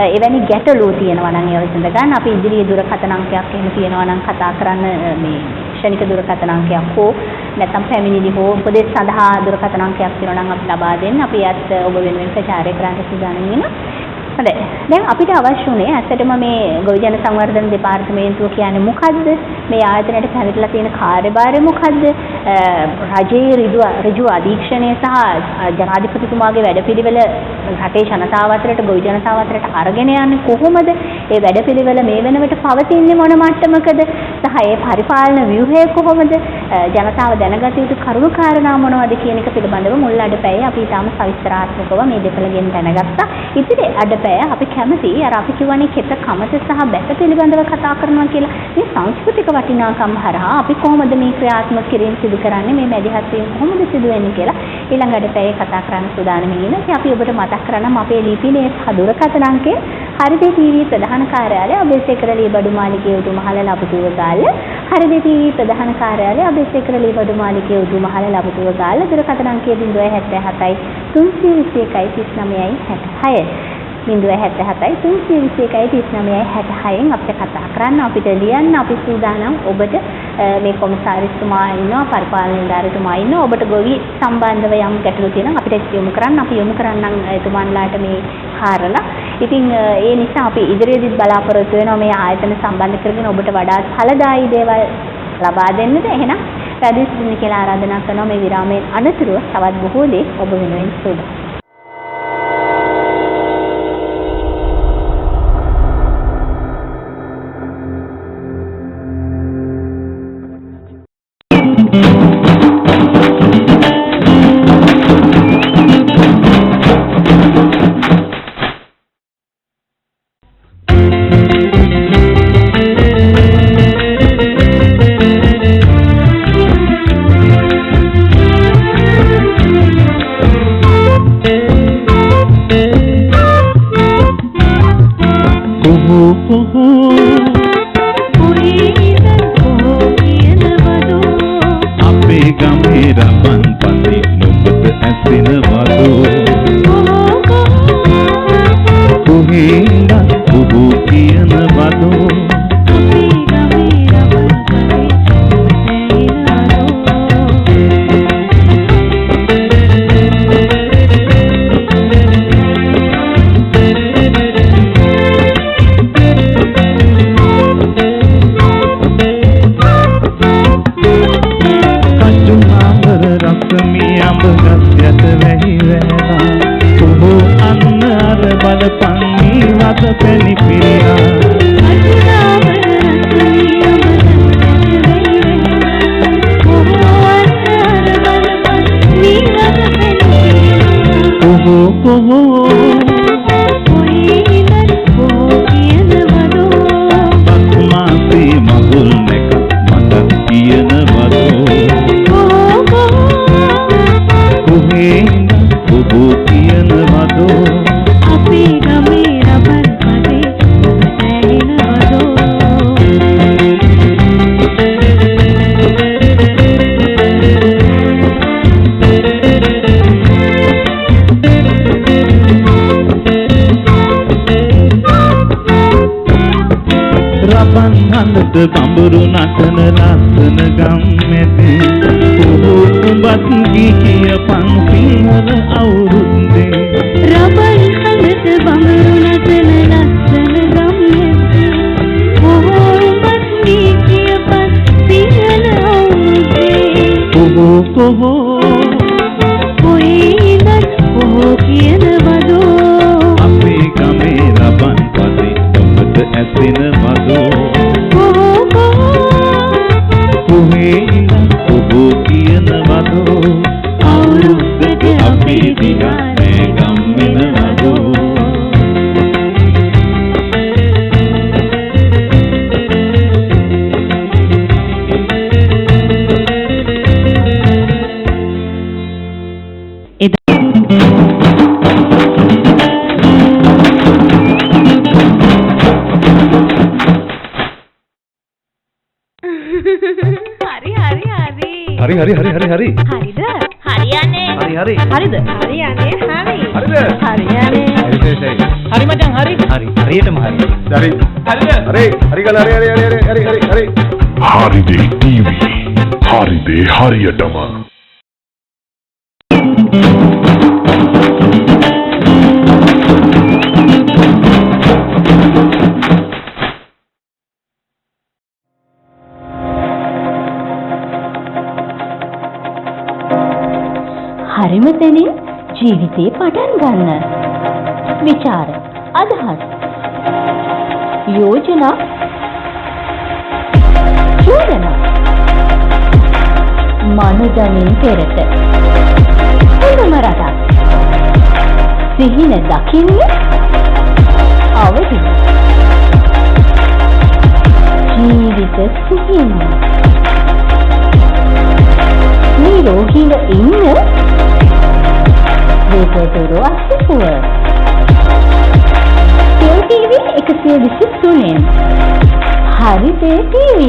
එවැනි ගැටලු තියෙනවා නම් ඒව විසඳ ගන්න. අපි ඉදිරියේ දුරකථන අංකයක් එහෙම තියෙනවා නම් කතා කරන්න මේ ක්ෂණික දුරකථන අංකයක් හෝ නැත්නම් පැමිණිලි හෝ උපදෙස් සඳහා දුරකථන අංකයක් තියෙනවා නම් අපි ලබා දෙන්න. අපි යත් ඔබ වෙනුවෙන් ප්‍රචාරය කරන්න සූදානම් වෙනවා. හොඳයි. දැන් අපිට අවශ්‍ය උනේ ඇත්තටම මේ ගොවිජන සංවර්ධන දෙපාර්තමේන්තුව කියන්නේ මොකද්ද? මේ ආයතනයට පැමිණලා තියෙන කාර්යභාරය මොකද්ද? රජයේ ඍජු අධීක්ෂණය සහ ජනාධිපතිතුමාගේ වැඩපිළිවෙල රටේ ජනතාව අතරට ගොවි ජනතාව අතරට අරගෙන යන්නේ කොහොමද? ඒ වැඩපිළිවෙල මේ වෙනකොට පවතින්නේ මොන මට්ටමකද? සහ ඒ පරිපාලන ව්‍යුහය කොහොමද? ජනතාව දැනගත යුතු කරුණු කාරණා මොනවද කියන එක පිළිබඳව මුල් අඩපැයේ අපි ඊටම සවිස්තරාත්මකව මේ දෙපළගෙන් දැනගත්තා. ඉතින් අඩපැය අපි කැමති අර අපි කියවනේ කෙත කමත සහ බැස පිළිබඳව කතා කරනවා කියලා. මේ සංස්කෘතික වටිනාකම් හරහා අපි කොහොමද මේ ක්‍රියාත්මක කිරීම සිදු කරන්නේ, මේ මැදිහත් වීම කොහොමද සිදු වෙන්නේ කියලා ඊළඟ අඩපැයේ කතා කරන්න සූදානම් වෙනවා. ඉතින් අපි ඔබට මතක් කරනම් අපේ ලිපිනේ සහ දුරකථන අංකය හරිදේ ටීවී ප්‍රධාන කාර්යාලය අබේසේකර ලීබඩු මාලිගයේ උඩුමහල ලබුතුව ගාල්ල, හරිදේ ටීවී ප්‍රධාන කාර්යාලය අබේසේකර ලීබඩු මාලිගයේ උඩුමහල ලබුතුව ගාල්ල, දුරකථන අංකය 077 321 3966 077 321 3966න් අපිට කතා කරන්න, අපිට ලියන්න. අපි සූදානම් ඔබට මේ කොමසාරිස්තුමා ඉන්නවා, පරිපාලන නිලධාරීතුමා ඉන්නවා. ඔබට ගොවි සම්බන්ධව යම් ගැටලු තියෙනවා අපිට යොමු කරන්න. අපි යොමු කරන්නම් එතුමන්ලාට මේ කාරණා. ඉතින් ඒ නිසා අපි ඉදිරියේදීත් බලාපොරොත්තු වෙනවා මේ ආයතන සම්බන්ධ කරගෙන ඔබට වඩාත් ඵලදායී දේවල් ලබා දෙන්නද. එහෙනම් රැඳී සිටින්න කියලා ආරාධනා කරනවා. මේ විරාමයෙන් අනතුරුව තවත් බොහෝ දේ ඔබ වෙනුවෙන් සූදානම්. බඹරු නටන ලස්සන ගම්මැති උඹත් ගිහිය පන්සිංහල අවුරුද්දේ රබන් හඳට බඹරු නටන ලස්සන ගම්මැති උඹත් ගිහිය පන්සිංහල අවුරුද්දේ කොහේද කියනවදෝ අපේ ගමේ රබන් පදේ ඔබට ඇසෙනවදෝ අපේ දිගා මේ ගම්මිනවදෝ හරි හරිද? හරියන්නේ. හරිද? හරියන්නේ. හරිද? හරියන්නේ. විශේෂයි. හරි මචං හරි. හරියටම හරි. හරි ගල හරි. හරිදේ ටීවී. හරිදේ හරියටම. හරිම තැනින් ජීවිතේ පටන් ගන්න. විචාර, අදහස්, යෝජනා, චෝදනා මනුදමින් පෙරට හොඳම රටක් සිහින දකින්න අවදි ජීවිත සිහින නිරෝගීව ඉන්න වේදතුරු අස්පුව TV 123 හරිදේ TV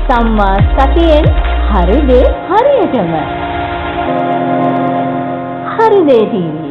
සම්මා සතියෙන් හරිදේ හරියටම හරිදේ TV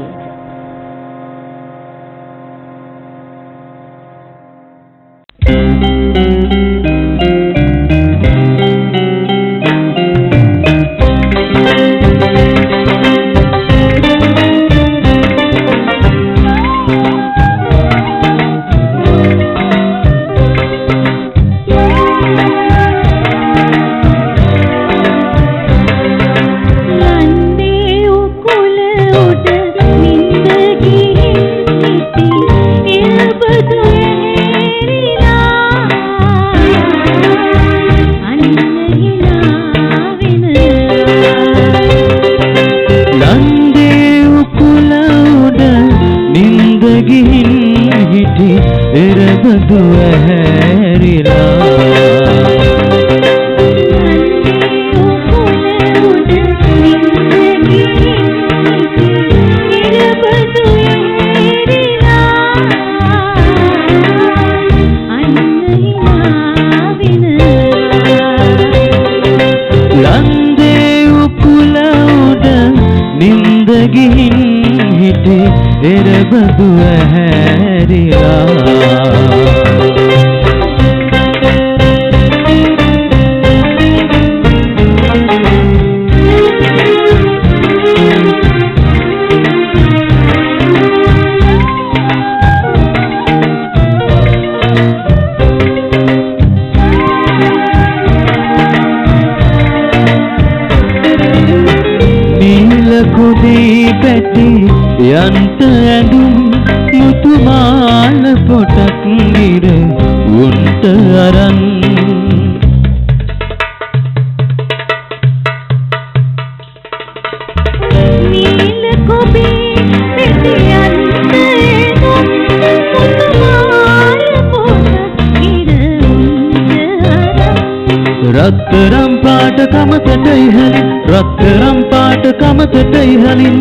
රත්තරම් පාට කමතට ඉහළින් රත්තරම් පාට කමතට ඉහළින්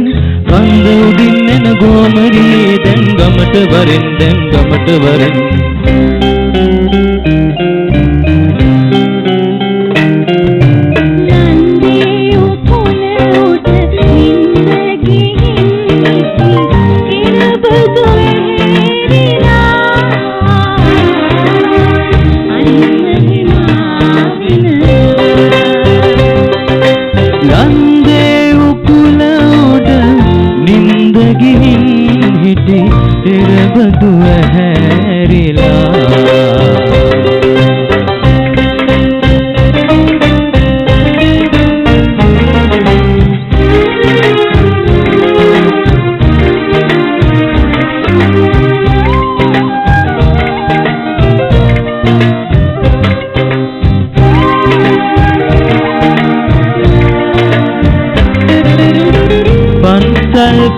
කන්ද උඩින් එන ගෝමරී දැන් ගමට වරෙන්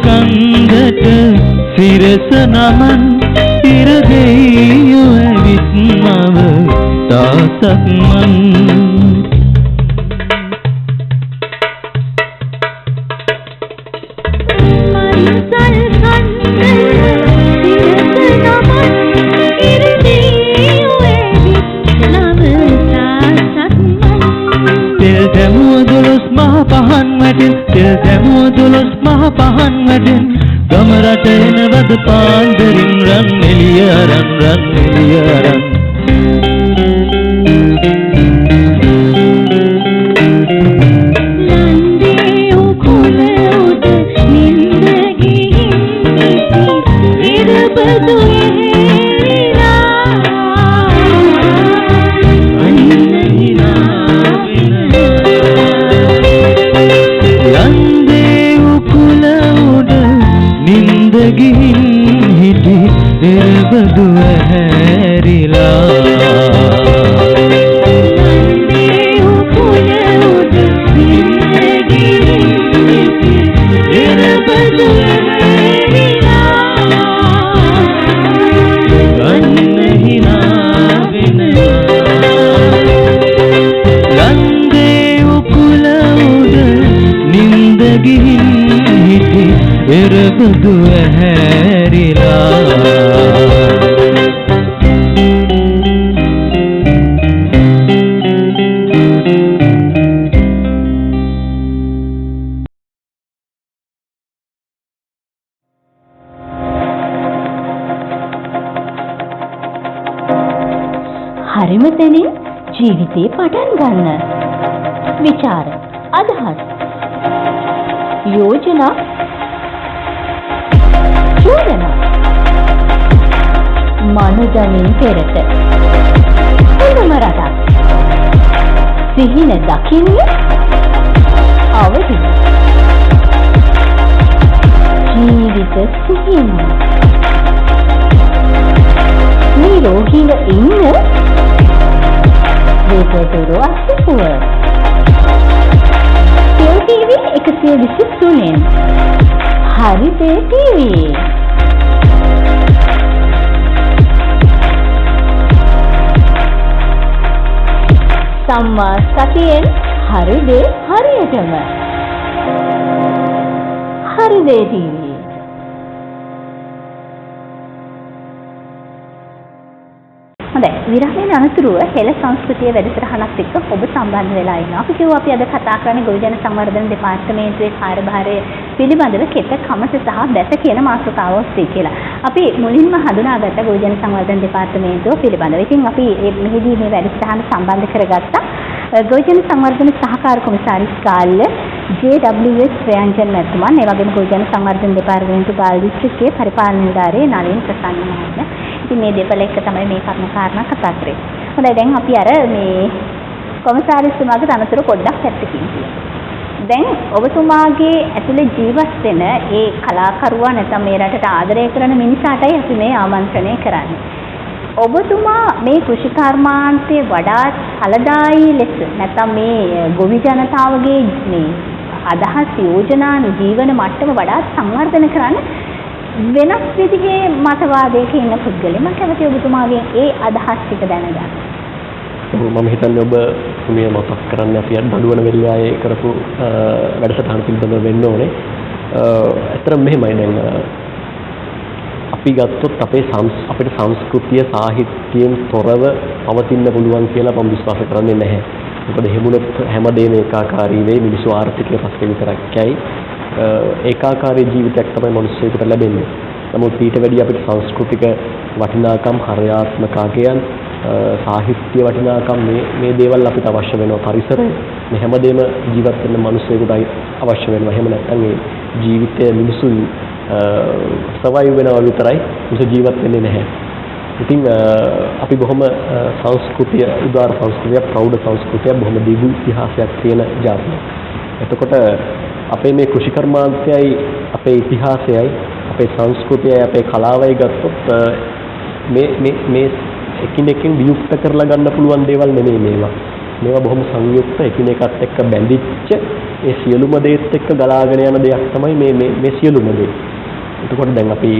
කන්දට සිරස නමන් ඉරගෙයෝ ඇවිත් මව තාසක් මන් පහන් වැඩෙන් ගම රට එනවද පාන්දරින් රන් එළිය අරන් නන්දේ උකුල උඩ නින්ද ගිහින් ඉරබදු එලා තැනින් ජීවිතේ පටන් ගන්න. විචාර, අදහස්, යෝජනා, චෝදනා මනුදමින් පෙරට හොඳම රටක් සිහින දකින්න අවදි ජීවිත සිහින නිරෝගීව ඉන්න වේදතුරු අස්පුව TV 123 හරිදේ TV සම්මා සතියෙන් හරිදේ හරියටම හරිදේ TV. හොඳයි, විරාමයෙන් අනතුරුව හෙළ සංස්කෘතිය වැඩසටහනක් එක්ක ඔබ සම්බන්ධ වෙලා ඉන්නවා. අපි කිව්වා අපි අද කතා කරන්නේ ගොවිජන සංවර්ධන දෙපාර්තමේන්තුවේ කාර්යභාරය පිළිබඳව කෙත කමස සහ බැස කියන මාතෘකාව ඔස්සේ කියලා. අපි මුලින්ම හඳුනාගත්ත ගොවිජන සංවර්ධන දෙපාර්තමේන්තුව පිළිබඳව. ඉතින් අපි මෙහිදී මේ වැඩසටහන සම්බන්ධ කරගත්තා ගොවිජන සංවර්ධන සහකාර කොමසාරිස් කාල්ල JWS ප්‍රයන්ජන් මැතිතුමන්, ඒ වගේම ගොවිජන සංවර්ධන දෙපාර්තමේන්තු ගාල්ල දිස්ත්‍රික්කයේ පරිපාලන නිලධාරී නලින් ප්‍රසන්න මහත්මයා. ඉතින් මේ දෙපළ එක්ක තමයි මේ කර්ම කාරණා කතා කරේ. හොඳයි, දැන් අපි අර මේ කොමසාරිස්තුමාගේ තනතුර පොඩ්ඩක් පැත්තකින් කියමු. දැන් ඔබතුමාගේ ඇතුලේ ජීවත් වෙන ඒ කලාකරුවා නැත්නම් මේ රටට ආදරය කරන මිනිසාටයි අපි මේ ආමන්ත්‍රණය කරන්නේ. ඔබතුමා මේ කෘෂි කර්මාන්තයේ වඩාත් ඵලදායී ලෙස නැත්නම් මේ ගොවි ජනතාවගේ මේ අදහස් යෝජනා ජීවන මට්ටම වඩාත් සංවර්ධන කරන්න වෙනස් විදිහේ මතවාදයක ඉන්න පුද්ගලෙක්. මම කැමති ඔබතුමාගේ ඒ අදහස් ටික දැනගන්න. මම හිතන්නේ ඔබ මේ මතක් කරන්නේ අපි දඬුවන වෙලාවේ කරපු වැඩසටහන පිළිබඳව වෙන්න ඕනේ. අතරම මෙහෙමයි දැන් අපි ගත්තොත් අපේ සංස්කෘතිය සාහිත්‍යයෙන් තොරව පවතින්න පුළුවන් කියලා මම විශ්වාස කරන්නේ නැහැ. මොකද හැමුණොත් හැමදේම ඒකාකාරී වෙයි, මිනිස්සු ආර්ථිකය පස්සේ විතරක් යයි. ඒකාකාරී ජීවිතයක් තමයි මිනිස්සුන්ට ලැබෙන්නේ. නමුත් ඊට වැඩි අපිට සංස්කෘතික වටිනාකම්, හරයාත්මකකයන්, සාහිත්‍ය වටිනාකම් මේ දේවල් අපිට අවශ්‍ය වෙනවා. පරිසරය මේ හැමදේම ජීවත් වෙන්න මිනිස්සුන්ට අවශ්‍ය වෙනවා. එහෙම නැත්නම් මේ ජීවිතය මිනිසුන් සර්වයිව් වෙනවා විතරයි මිනිස්සු ජීවත් වෙන්නේ නැහැ. ඉතින් අපි බොහොම සංස්කෘතිය, උදාර සංස්කෘතිය, ප්‍රෞಢ සංස්කෘතිය, බොහොම දීර්ඝ ඉතිහාසයක් තියෙන ජාතියක්. එතකොට අපේ මේ කෘෂි කර්මාන්තයයි, අපේ ඉතිහාසයයි, අපේ සංස්කෘතියයි, අපේ කලාවයි ගත්තොත් මේ එකිනෙකින් වියුක්ත කරලා ගන්න පුළුවන් දේවල් නෙමෙයි මේවා. මේවා බොහොම සංයුක්ත, එකිනෙකත් එක්ක බැඳිච්ච ඒ සියලුම දේත් එක්ක ගලාගෙන යන දෙයක් තමයි මේ සියලුම දේ. එතකොට දැන් අපි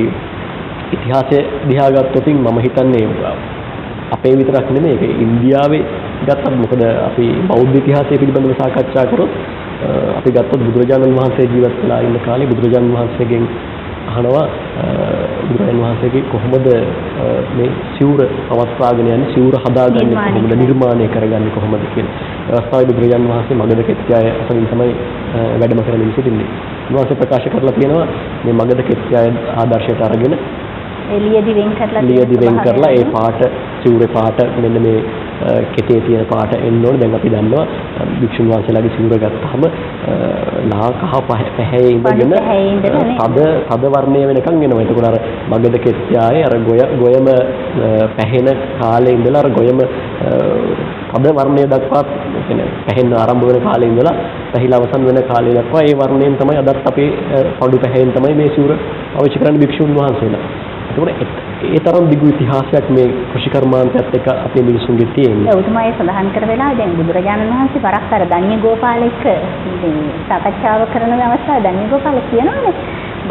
ඉතිහාසය දිහා ගත්තොත් මම හිතන්නේ අපේ විතරක් නෙමෙයි, ඒක ඉන්දියාවේ ගත්තත් මොකද අපි බෞද්ධ ඉතිහාසය පිළිබඳව සාකච්ඡා කරොත් අපි ගත්තොත් බුදුරජාණන් වහන්සේ ජීවත් වෙලා ඉන්න කාලේ බුදුරජාණන් වහන්සේගෙන් අහනවා බුදුරජාණන් වහන්සේගේ කොහොමද මේ සිවුර පවත්වාගෙන යන්නේ, සිවුර හදාගන්නේ කොහොමද, නිර්මාණය කරගන්නේ කොහොමද කියලා. ඒ අවස්ථාවේ බුදුරජාණන් වහන්සේ මගධ කෙත්යාය අතරින් තමයි වැඩම කරමින් සිටින්නේ. උන්වහන්සේ ප්‍රකාශ කරලා තියෙනවා මේ මගධ කෙත්යාය ආදර්ශයට අරගෙන එළියදි වෙන් කරලා ඒ පාට, සිවුරේ පාට, මෙන්න මේ කෙතේ තියෙන පාට එන්න ඕනේ. දැන් අපි දන්නවා භික්ෂුන් වහන්සේලාගේ සිවුර ගත්තාම ලා කහ පැහැයේ ඉඳගෙන තද වර්ණය වෙනකන් එනවා. එතකොට අර මගධ කෙත්යායේ අර ගොයම පැහැෙන කාලේ ඉඳලා අර ගොයම තද වර්ණය දක්වා කියන්නේ පැහැෙන්න ආරම්භ වෙන කාලේ ඉඳලා පැහිලා අවසන් වෙන කාලේ දක්වා ඒ වර්ණයෙන් තමයි අදත් අපේ පඩු පැහැයෙන් තමයි මේ සිවුර අවශ්‍ය කරන්නේ භික්ෂුන් වහන්සේලා. එතකොට ඒ තරම් දිගු ඉතිහාසයක් මේ කෘෂි කර්මාන්තයත් එක්ක අපේ මිනිසුන්ගේ තියෙන්නේ. ඒ උතුමයි සඳහන් කර වෙලා දැන් බුදුරජාණන් වහන්සේ වරක් අර ධනිය ගෝපාල එක්ක මේ සාකච්ඡාව කරන අවස්ථාවේ ධනිය ගෝපාල කියනවානේ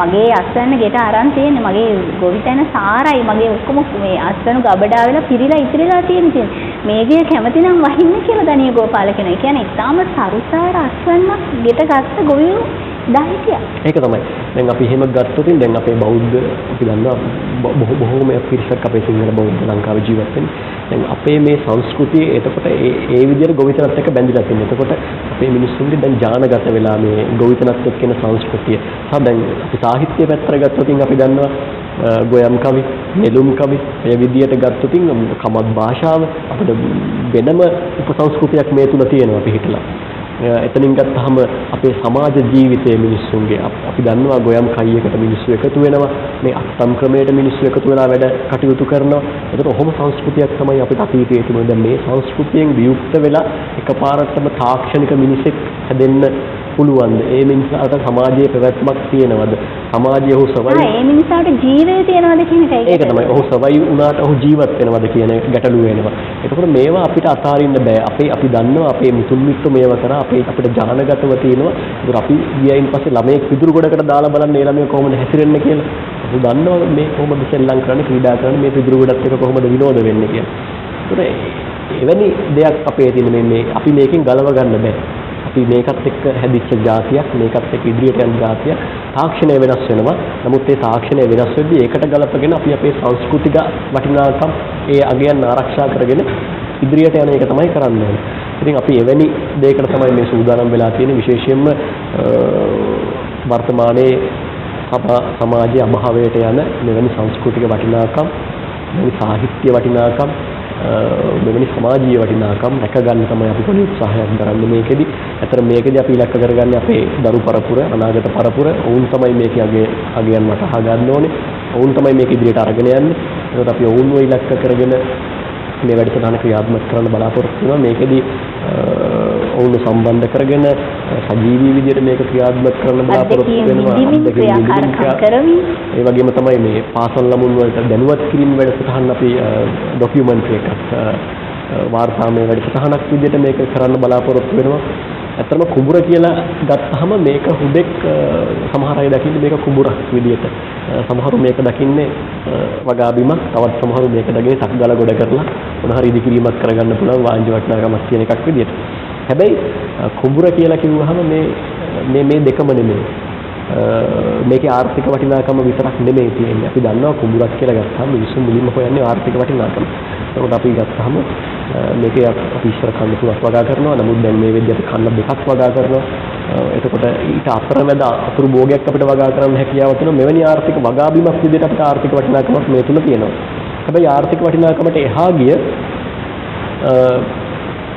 මගේ අස්වැන්න ගෙට අරන් තියෙන්නේ, මගේ ගොවිතැන සාරයි, මගේ ඔක්කොම මේ අස්වැන්නු ගබඩා වෙලා පිරීලා ඉතිරිලා තියෙන්නේ. මේකේ කැමති නම් වහින්න කියලා ධනිය ගෝපාල කියනවා. ඒ කියන්නේ ඉතාම සරුසාර අස්වැන්නක් ගෙට ගත්ත ගොවියෝ දහිතිය. ඒක තමයි. දැන් අපි එහෙම ගත්තොත් දැන් අපේ බෞද්ධ අපි දන්නවා බොහෝම පිරිසක් අපේ සිංහල බෞද්ධ ලංකාවේ ජීවත් වෙන්නේ. දැන් අපේ මේ සංස්කෘතිය එතකොට ඒ විදිහට ගොවිතැනත් එක්ක බැඳිලා තියෙනවා. එතකොට අපේ මිනිස්සුන්ගේ දැන් ඥානගත වෙලා මේ ගොවිතැනත් එක්ක එන සංස්කෘතිය. සහ දැන් අපි සාහිත්‍ය පැත්තට ගත්තොත් අපි දන්නවා ගොයම් කවි, නෙළුම් කවි, ඒ විදියට ගත්තොත් කමත් භාෂාව අපිට වෙනම උපසංස්කෘතියක් මේ තුල තියෙනවා අපි හිතලා. එතනින් ගත්තාම අපේ සමාජ ජීවිතයේ මිනිස්සුන්ගේ අපි දන්නවා ගොයම් කයියකට මිනිස්සු එකතු වෙනවා, මේ අත්තම් ක්‍රමයට මිනිස්සු එකතු වෙලා වැඩ කටයුතු කරනවා. ඒකට ඔහොම සංස්කෘතියක් තමයි අපිට අතීතයේ තිබුණේ. දැන් මේ සංස්කෘතියෙන් වියුක්ත වෙලා එකපාරටම තාක්ෂණික මිනිසෙක් හැදෙන්න පුළුවන්ද? ඒ මිනිසාට සමාජයේ පැවැත්මක් තියෙනවද? සමාජයේ ඔහු සවයි ඒ මිනිසාට ජීවය තියෙනවද කියන එක ඒක තමයි. ඔහු සවයි වුණාට ඔහු ජීවත් වෙනවද කියන ගැටලුව එනවා. එතකොට මේවා අපිට අතාරින්න බෑ. අපි දන්නවා අපේ මුතුන් මිත්තු මේවා කරා අපිට ඥානගතව තියෙනවා. ඒකට අපි ගියයින් පස්සේ ළමයෙක් විදුරු ගොඩකට දාලා බලන්න ඒ ළමයා කොහොමද හැසිරෙන්නේ කියලා. අපි දන්නවා මේ කොහොමද සෙල්ලම් කරන්නේ, ක්‍රීඩා කරන්නේ, මේ විදුරු ගොඩත් එක කොහොමද විනෝද වෙන්නේ කියලා. ඒකට එවැනි දෙයක් අපේ තියෙන මේ අපි මේකෙන් ගලව ගන්න බෑ. අපි මේකත් එක්ක හැදිච්ච ජාතියක්, මේකත් එක්ක ඉදිරියට යන ජාතියක්. තාක්ෂණය වෙනස් වෙනවා. නමුත් ඒ තාක්ෂණය වෙනස් වෙද්දී ඒකට ගලපගෙන අපි අපේ සංස්කෘතික වටිනාකම් ඒ අගයන් ආරක්ෂා කරගෙන ඉදිරියට යන එක තමයි කරන්න ඕනේ. ඉතින් අපි එවැනි දෙයකට තමයි මේ සූදානම් වෙලා තියෙන්නේ. විශේෂයෙන්ම වර්තමානයේ සමාජයේ අභාවයට යන මෙවැනි සංස්කෘතික වටිනාකම්, මෙවැනි සාහිත්‍ය වටිනාකම්, මෙවැනි සමාජීය වටිනාකම් රැක ගන්න තමයි අපි පොඩි උත්සාහයක් කරන්නේ මේකෙදි. අතර මේකෙදි අපි ඉලක්ක කරගන්නේ අපේ දරු පරපුර, අනාගත පරපුර. ඔවුන් තමයි මේකේ අගයන් වටහා ගන්න ඕනේ. ඔවුන් තමයි මේක ඉදිරියට අරගෙන යන්නේ. ඒකට අපි ඔවුන්ව ඉලක්ක කරගෙන මේ වැඩසටහන ක්‍රියාත්මක කරන්න බලාපොරොත්තු වෙනවා. මේකෙදි ඔවුන් සම්බන්ධ කරගෙන සජීවී විදිහට මේක ක්‍රියාත්මක කරන්න බලාපොරොත්තු වෙනවා. ඒ වගේම තමයි මේ පාසල් ළමුන් වලට දැනුවත් කිරීම වැඩසටහන අපි ડોකියුමන්ටරි එකක් වාර්තාමය වැඩසටහනක් විදිහට මේක කරන්න බලාපොරොත්තු වෙනවා. ඇත්තටම කුඹුර කියලා ගත්තාම මේක හුදෙක් සමහර අය දකින්නේ මේක කුඹුරක් විදිහට. සමහරු මේක දකින්නේ වගා බිමක්, තවත් සමහරු මේක දකින්නේ සක්ගල ගොඩ කරලා මොන හරි ඉදිකිරීමක් කරගන්න පුළුවන් වාංජ වටනාකමක් තියෙන එකක් විදිහට. හැබැයි කුඹුර කියලා කිව්වහම මේ දෙකම නෙමෙයි. මේකේ ආර්ථික වටිනාකම විතරක් නෙමෙයි තියෙන්නේ. අපි දන්නවා කුඹුරක් කියලා ගත්තාම මිනිස්සු මුලින්ම හොයන්නේ ආර්ථික වටිනාකම. ඒකට අපි ගත්තාම මේකේ අපි ඉස්සර කන්න තුනක් වගා කරනවා. නමුත් දැන් මේ විදිහට කන්න දෙකක් වගා කරනවා. එතකොට ඊට අතරමැද අතුරු භෝගයක් අපිට වගා කරන්න හැකියාව තියෙනවා. මෙවැනි ආර්ථික වගා බීමක් විදිහට අපිට ආර්ථික වටිනාකමක් මේ තුල තියෙනවා. හැබැයි ආර්ථික වටිනාකමට එහා ගිය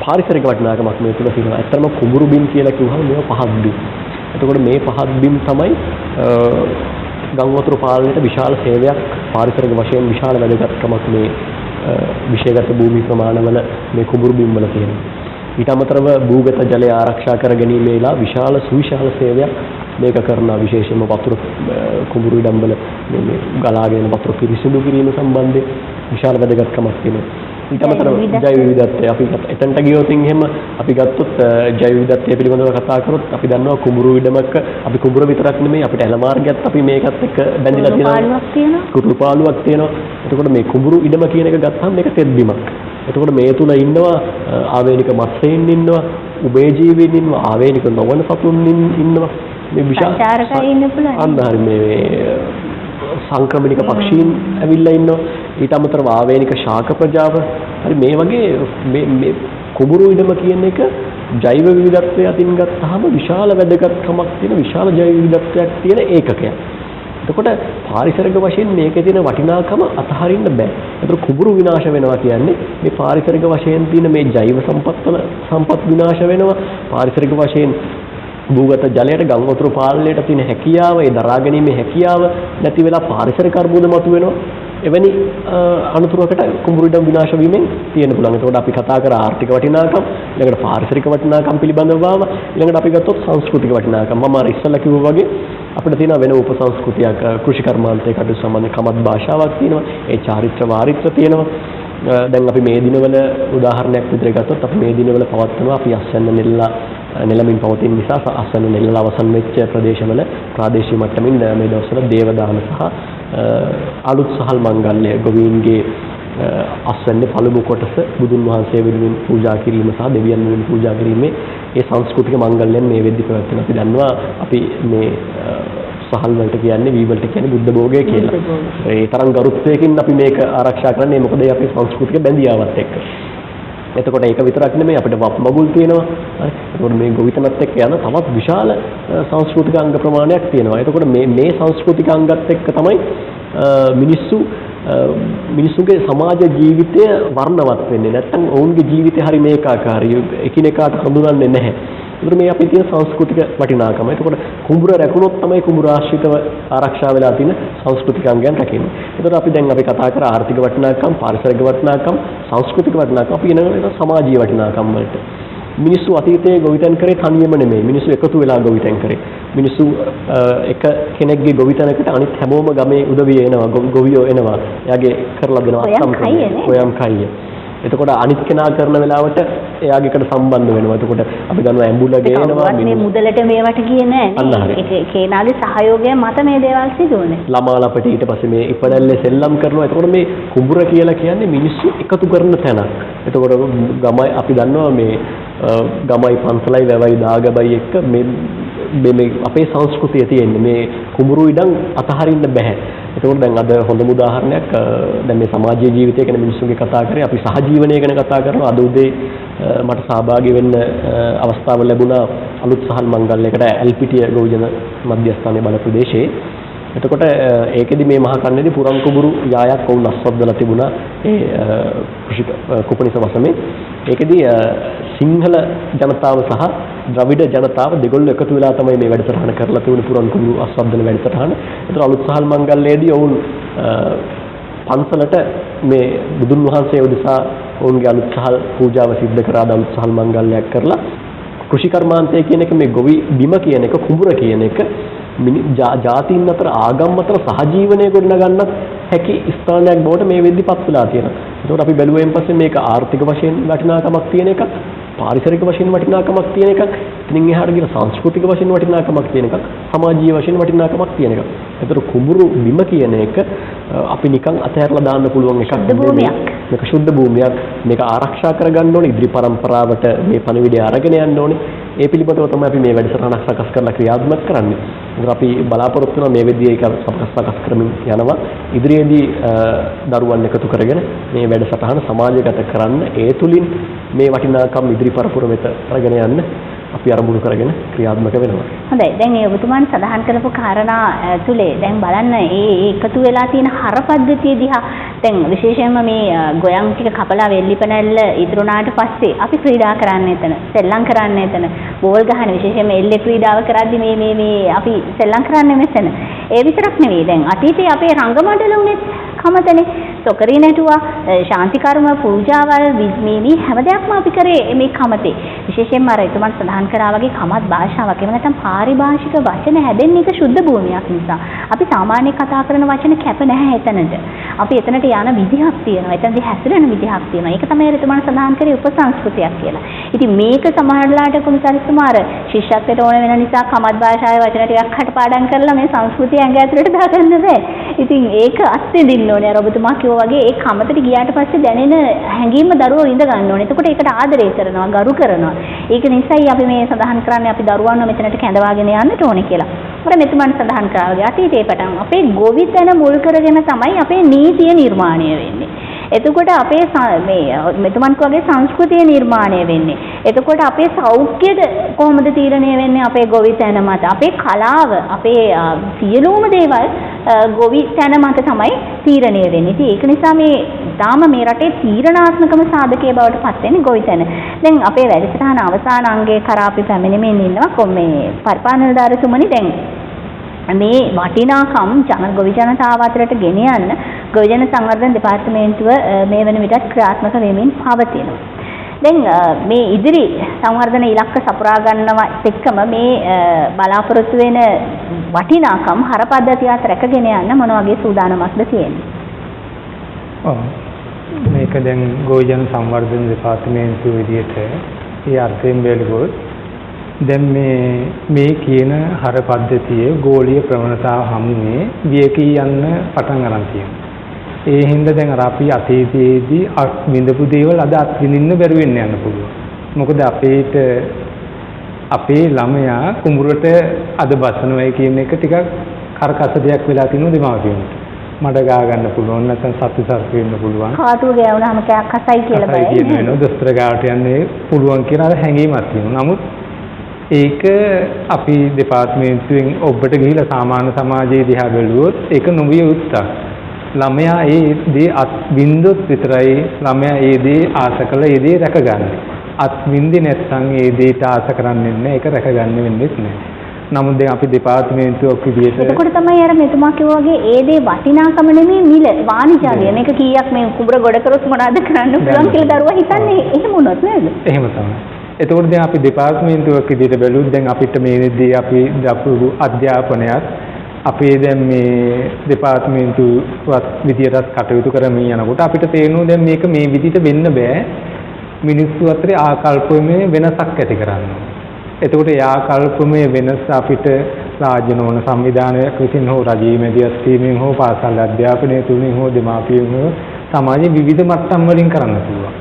පාරිසරික වටිනාකමක් මේ තුල තියෙනවා. ඇත්තටම කුඹුරු බිම් කියලා කිව්වම මේවා පහත් බිම්. එතකොට මේ පහත් බිම් තමයි ගම් වතුර පාලනයට විශාල සේවයක්, පාරිසරික වශයෙන් විශාල වැදගත්කමක් මේ විශේෂගත භූමි ප්‍රමාණවල මේ කුඹුරු බිම් වල තියෙනවා. ඊට අමතරව භූගත ජලය ආරක්ෂා කර ගැනීමේලා විශාල සුවිශාල සේවයක් මේක කරනවා. විශේෂයෙන්ම වතුර කුඹුරු ඉඩම් වල මේ ගලාගෙන වතුර පිරිසිදු කිරීම සම්බන්ධයෙන් විශාල වැදගත්කමක් තියෙනවා. ඊට අමතරව ජෛව විවිධත්වය අපි එතනට ගියොත් එහෙම අපි ගත්තොත් ජෛව විවිධත්වය පිළිබඳව කතා කරොත් අපි දන්නවා කුඹුරු ඉඩමක අපි කුඹුර විතරක් නෙමෙයි අපිට එළ මාර්ගයත් අපි මේකත් එක්ක බැඳිලා තියෙනවා. කුරුළු පාළුවක් තියෙනවා. එතකොට මේ කුඹුරු ඉඩම කියන එක ගත්තාම මේක තෙත් බිමක්. එතකොට මේ තුල ඉන්නවා ආවේනික මත්ස්‍යයන් ඉන්නවා, උභයජීවීන් ඉන්නවා, ආවේනික නොවන සතුන් ඉන්නවා. මේ විශාල සංචාරකයන් ඉන්න පුළුවන්. අන්න හරි මේ සංක්‍රමණික පක්ෂීන් ඇවිල්ලා ඉන්නවා. ඊට අමතරව ආවේනික ශාක ප්‍රජාව. හරි මේ වගේ මේ කුඹුරු ඉඩම කියන එක ජෛව විවිධත්වය අතින් ගත්තාම විශාල වැදගත්කමක් තියෙන විශාල ජෛව විවිධත්වයක් තියෙන ඒකකයක්. එතකොට පාරිසරික වශයෙන් මේකේ තියෙන වටිනාකම අතහරින්න බෑ. ඒතර කුඹුරු විනාශ වෙනවා කියන්නේ මේ පාරිසරික වශයෙන් තියෙන මේ ජෛව සම්පත් විනාශ වෙනවා. පාරිසරික වශයෙන් භූගත ජලයට ගම් වතුර පාලනයට තියෙන හැකියාව, ඒ දරා ගැනීමේ හැකියාව නැති වෙලා පාරිසරික අර්බුද මතුවෙනවා. එවැනි අනුතුරකට කුඹුරු ඉඩම් විනාශ වීමෙන් තියෙන පුළුවන්. ඒකට අපි කතා කර ආර්ථික වටිනාකම්, ඊළඟට පාරිසරික වටිනාකම් පිළිබඳව ඊළඟට අපි ගත්තොත් සංස්කෘතික වටිනාකම්. මම අර ඉස්සෙල්ලා කිව්වා වගේ අපිට තියෙන වෙන උපසංස්කෘතියක්, කෘෂි කර්මාන්තයකට සම්බන්ධ කමත් භාෂාවක් තියෙනවා. ඒ චාරිත්‍ර වාරිත්‍ර තියෙනවා. දැන් අපි මේ දිනවල උදාහරණයක් විදිහට ගත්තොත් අපි මේ දිනවල පවත්වනවා අපි අස්වැන්න නෙළමින් පවතින නිසා අස්වැන්න නෙළල අවසන් වෙච්ච ප්‍රදේශවල ප්‍රාදේශීය මට්ටමින් මේ දවස්වල දේවදාන සහ අලුත් සහල් මංගල්‍ය ගොවීන්ගේ අස්වැන්නේ පළමු කොටස බුදුන් වහන්සේ වෙනුවෙන් පූජා කිරීම සහ දෙවියන් වෙනුවෙන් පූජා කිරීමේ ඒ සංස්කෘතික මංගල්‍යයන් මේ වෙද්දි පැවැත්වෙන අපි දන්නවා. අපි මේ සහල් වලට කියන්නේ වී වලට කියන්නේ බුද්ධ භෝගය කියලා. ඒ තරම් ගරුත්වයකින් අපි මේක ආරක්ෂා කරන්නේ මොකද ඒ අපේ සංස්කෘතික බැඳියාවත් එක්ක. එතකොට ඒක විතරක් නෙමෙයි අපිට වප් මගුල් තියෙනවා. හරි. එතකොට මේ ගොවිතැනත් එක්ක යන තවත් විශාල සංස්කෘතික අංග ප්‍රමාණයක් තියෙනවා. එතකොට මේ සංස්කෘතික අංගත් එක්ක තමයි මිනිස්සුගේ සමාජ ජීවිතය වර්ණවත් වෙන්නේ නැත්නම් ඔවුන්ගේ ජීවිතය හරි මේකාකාරී එකිනෙකාට හඳුනන්නේ නැහැ. ඒකට මේ අපේ තියෙන සංස්කෘතික වටිනාකම. ඒකට කුඹුර රැකුණොත් තමයි කුඹුර ආශ්‍රිතව ආරක්ෂා වෙලා තියෙන සංස්කෘතික අංගයන් රැකෙන්නේ. ඒකට අපි දැන් කතා කර ආර්ථික වටිනාකම්, පාරිසරික වටිනාකම්, සංස්කෘතික වටිනාකම් අපි එන සමාජීය වටිනාකම් වලට. මිනිස්සු අතීතයේ ගොවිතැන් කරේ තනියම නෙමෙයි. මිනිස්සු එකතු වෙලා ගොවිතැන් කරේ. මිනිස්සු එක කෙනෙක්ගේ ගොවිතැනකට අනිත් හැමෝම ගමේ උදවිය එනවා, ගොවියෝ එනවා. එයාගේ කරලා දෙනවා අත්සම් කොයම් කයිය. එතකොට අනිත් කෙනා කරන වෙලාවට එයාගේ එකට සම්බන්ධ වෙනවා. එතකොට අපි ගන්නවා ඇඹුල ගේනවා. මේ මුදලට මේවට ගියේ නැහැ. ඒක කේනාගේ සහයෝගය මත මේ දේවල් සිදු වුණේ. ළමාලා අපිට ඊට පස්සේ මේ ඉපදැල්ලේ සෙල්ලම් කරනවා. එතකොට මේ කුඹුර කියලා කියන්නේ මිනිස්සු එකතු කරන තැනක්. එතකොට ගමයි අපි දන්නවා මේ ගමයි පන්සලයි වැවයි දාගබයි එක්ක මේ අපේ සංස්කෘතිය තියෙන්නේ මේ කුඹුරු ඉඩම් අතහරින්න බෑ. ඒකෝට දැන් අද හොඳම උදාහරණයක් දැන් මේ සමාජීය ජීවිතය ගැන මිනිස්සුන්ගේ කතා කරේ අපි සහජීවනය ගැන කතා කරනවා. අද උදේ මට සහභාගී වෙන්න අවස්ථාව ලැබුණා අලුත් සහල් මංගල්‍යයකට ඇල්පිටිය ගොවිජන මධ්‍යස්ථානයේ බල ප්‍රදේශයේ. එතකොට ඒකෙදි මේ මහා කන්නේදී පුරන් කුඹුරු යායක් වුණ අස්වද්දලා තිබුණා ඒ කුපනිස වසමේ. ඒකෙදි සිංහල ජනතාව සහ ද්‍රවිඩ ජනතාව දෙගොල්ලෝ එකතු වෙලා තමයි මේ වැඩසටහන කරලා තිබුණේ පුරන් කුඹුරු අස්වද්දන වැඩසටහන. ඒතර අලුත් සහල් මංගල්‍යයේදී ඔවුන් පන්සලට මේ බුදුන් වහන්සේ උදෙසා ඔවුන්ගේ අලුත් සහල් පූජාව සිද්ධ කරා අලුත් සහල් මංගල්‍යයක් කරලා කෘෂි කර්මාන්තය කියන එක මේ ගොවි බිම කියන එක කුඹුර කියන එක ජාතීන් අතර ආගම් අතර සහජීවනය ගොඩනගන්නත් හැකි ස්ථානයක් බවට මේ වෙද්දිපත් වෙලා තියෙනවා. ඒකට අපි බැලුවෙන් පස්සේ මේක ආර්ථික වශයෙන් වටිනාකමක් තියෙන එකක්, පාරිසරික වශයෙන් වටිනාකමක් තියෙන එකක්, ඉතින් එහාට ගිහින් සංස්කෘතික වශයෙන් වටිනාකමක් තියෙන එකක්, සමාජීය වශයෙන් වටිනාකමක් තියෙන එකක්. ඒතර කුඹුරු බිම කියන එක අපි නිකන් අතහැරලා දාන්න පුළුවන් එකක් නෙමෙයි. මේක ශුද්ධ භූමියක්. මේක ආරක්ෂා කරගන්න ඕනේ. ඉදිරි පරම්පරාවට මේ පණිවිඩය අරගෙන යන්න ඕනේ. ඒ පිළිබඳව තමයි අපි මේ වැඩසටහනක් සකස් කරලා ක්‍රියාත්මක කරන්නේ. ඒකට අපි බලාපොරොත්තු වෙනවා මේ වෙද්දී ඒක සකස් කරමින් යනවා. ඉදිරියේදී දරුවන් එකතු කරගෙන මේ වැඩසටහන සමාජගත කරන්න, ඒ තුලින් මේ වටිනාකම් ඉදිරි පරපුර වෙත අරගෙන යන්න අපි අරමුණු කරගෙන ක්‍රියාත්මක වෙනවා. හොඳයි. දැන් ඒ ඔබතුමාන් සඳහන් කරපු කාරණා තුලේ දැන් බලන්න ඒ එකතු වෙලා තියෙන හර පද්ධතිය දිහා දැන් විශේෂයෙන්ම මේ ගොයම් ටික කපලා වෙල්ලිපනැල්ල ඉතුරුනාට පස්සේ අපි ක්‍රීඩා කරන්න එතන, සෙල්ලම් කරන්න එතන, බෝල් ගහන විශේෂයෙන්ම එල්ලේ ක්‍රීඩාව කරද්දි මේ අපි සෙල්ලම් කරන්නේ මෙතන. ඒ විතරක් නෙවෙයි දැන් අතීතයේ අපේ රංගමණ්ඩල උනේ කමතනේ. සොකරි නැටුවා, ශාන්ති කර්ම පූජාවල් මේ හැම දෙයක්ම අපි කරේ මේ කමතේ. විශේෂයෙන්ම අර එතුමන් සඳහන් කරා වගේ කමත් භාෂාවක් එහෙම නැත්නම් පාරිභාෂික වචන හැදෙන්නේ ඒක සුද්ධ භූමියක් නිසා. අපි සාමාන්‍ය කතා කරන වචන කැප නැහැ එතනට. අපි එතනට යන විදිහක් තියෙනවා. එතනදී හැසිරෙන විදිහක් තියෙනවා. ඒක තමයි එතුමන් සඳහන් කරේ උපසංස්කෘතියක් කියලා. ඉතින් මේක සමහරලාට කොමිසාරිස්තුමා අර ශිෂ්‍යත්වයට ඕන වෙන නිසා කමත් භාෂාවේ වචන ටිකක් හටපාඩම් කරලා මේ සංස්කෘතිය ඇඟ ඇතුළට දාගන්න බෑ. ඉතින් ඒක අත්දෙන්න ඕනේ. අර ඔබතුමා කිව්වා වගේ ඒ කමතට ගියාට පස්සේ දැනෙන හැඟීම දරුවෝ ඉඳ ගන්න ඕනේ. එතකොට ඒකට ආදරය කරනවා, ගරු කරනවා. ඒක නිසායි අපි මේ සඳහන් කරන්නේ අපි දරුවන්ව මෙතනට කැඳවාගෙන යන්නට ඕනේ කියලා. අර මෙතුමන් සඳහන් කරා වගේ අතීතයේ පටන් අපේ ගොවිතැන මුල් කරගෙන තමයි අපේ නීතිය නිර්මාණය වෙන්නේ. එතකොට අපේ මේ මෙතුමන් කෝගේ සංස්කෘතිය නිර්මාණය වෙන්නේ. එතකොට අපේ සෞඛ්‍යද කොහොමද තීරණය වෙන්නේ අපේ ගොවිතැන මත. අපේ කලාව, අපේ සියලුම දේවල් ගොවිතැන මත තමයි තීරණය වෙන්නේ. ඉතින් ඒක නිසා මේ තාම මේ රටේ තීරණාත්මකම සාධකයේ බවට පත් වෙන්නේ ගොවිතැන. දැන් අපේ වැඩසටහන අවසාන අංගයේ කරා අපි පැමිණෙමින් ඉන්නවා මේ පරිපාලනදාරතුමනි දැන් මේ වටිනාකම් ගොවි ජනතාව අතරට ගෙන යන්න ගොවිජන සංවර්ධන දෙපාර්තමේන්තුව මේ වෙන විටත් ක්‍රියාත්මක වෙමින් පවතිනවා. දැන් මේ ඉදිරි සංවර්ධන ඉලක්ක සපුරා ගන්නවා එක්කම මේ බලාපොරොත්තු වෙන වටිනාකම් හර පද්ධතියත් රැකගෙන යන්න මොන වගේ සූදානමක්ද තියෙන්නේ? මේක දැන් ගොවිජන සංවර්ධන දෙපාර්තමේන්තුව විදිහට ඒ අර්ථයෙන් බැලුවොත් දැන් මේ කියන හර පද්ධතියේ ගෝලීය ප්‍රවණතාව හමුවේ වියකී යන්න පටන් ගන්න තියෙනවා. ඒ හින්දා දැන් අර අපි අතීතයේදී විඳපු දේවල් අද අත්විඳින්න බැරි වෙන්න යන්න පුළුවන්. මොකද අපේ ළමයා කුඹුරට අද බසනවා කියන එක ටිකක් කරකස දෙයක් වෙලා තියෙනවා දෙමාපියන්ට. මඩ ගා ගන්න පුළුවන් නැත්නම් සත්‍ය සර්ප වෙන්න පුළුවන්. කාටුව ගෑවුනහම කයක් කසයි කියලා බෑ. කසයි කියනවා දොස්තර ගාවට යන්නේ පුළුවන් කියන අර හැඟීමක් තියෙනවා. නමුත් ඒක අපි දෙපාර්තමේන්තුවෙන් ඔබට ගිහිලා සාමාන්‍ය සමාජයේ දිහා බැලුවොත් ඒක නොවිය යුත්තක්. ළමයා ඒ දේ අත් විඳොත් විතරයි ළමයා ඒ දේ ආස කළ ඒ දේ රැකගන්නේ. අත් විඳි නැත්නම් ඒ දේට ආස කරන්නේ නැහැ. ඒක රැකගන්න වෙන්නේ නැහැ. නමුත් දැන් අපි දෙපාර්තමේන්තුවක් විදිහට එතකොට තමයි අර මෙතුමා කිව්වා වගේ ඒ දේ වටිනාකම නෙමෙයි මිල වාණිජාලය. මේක කීයක් මේ කුඹර ගොඩ කරොත් මොනවද කරන්න පුළුවන් කියලා දරුවා හිතන්නේ එහෙම වුණොත් නේද? එහෙම තමයි. එතකොට දැන් අපි දෙපාර්තමේන්තුවක් විදිහට බැලුවොත් දැන් අපිට මේදී අපි දපු අධ්‍යාපනයත් අපේ දැන් මේ දෙපාර්තමේන්තුවත් විදිහට කටයුතු කරමින් යනකොට අපිට තේරෙනවා දැන් මේක මේ විදිහට වෙන්න බෑ. මිනිස්සු අතරේ ආකල්පමය වෙනසක් ඇති කරන්න. එතකොට ඒ ආකල්පමය වෙනස අපිට රාජ්‍ය නොවන සංවිධානයක් විසින් හෝ රජීය මැදිහත් වීමෙන් හෝ පාසල් අධ්‍යාපනය තුලින් හෝ දෙමාපියන් හෝ සමාජයේ විවිධ මට්ටම් වලින් කරන්න පුළුවන්.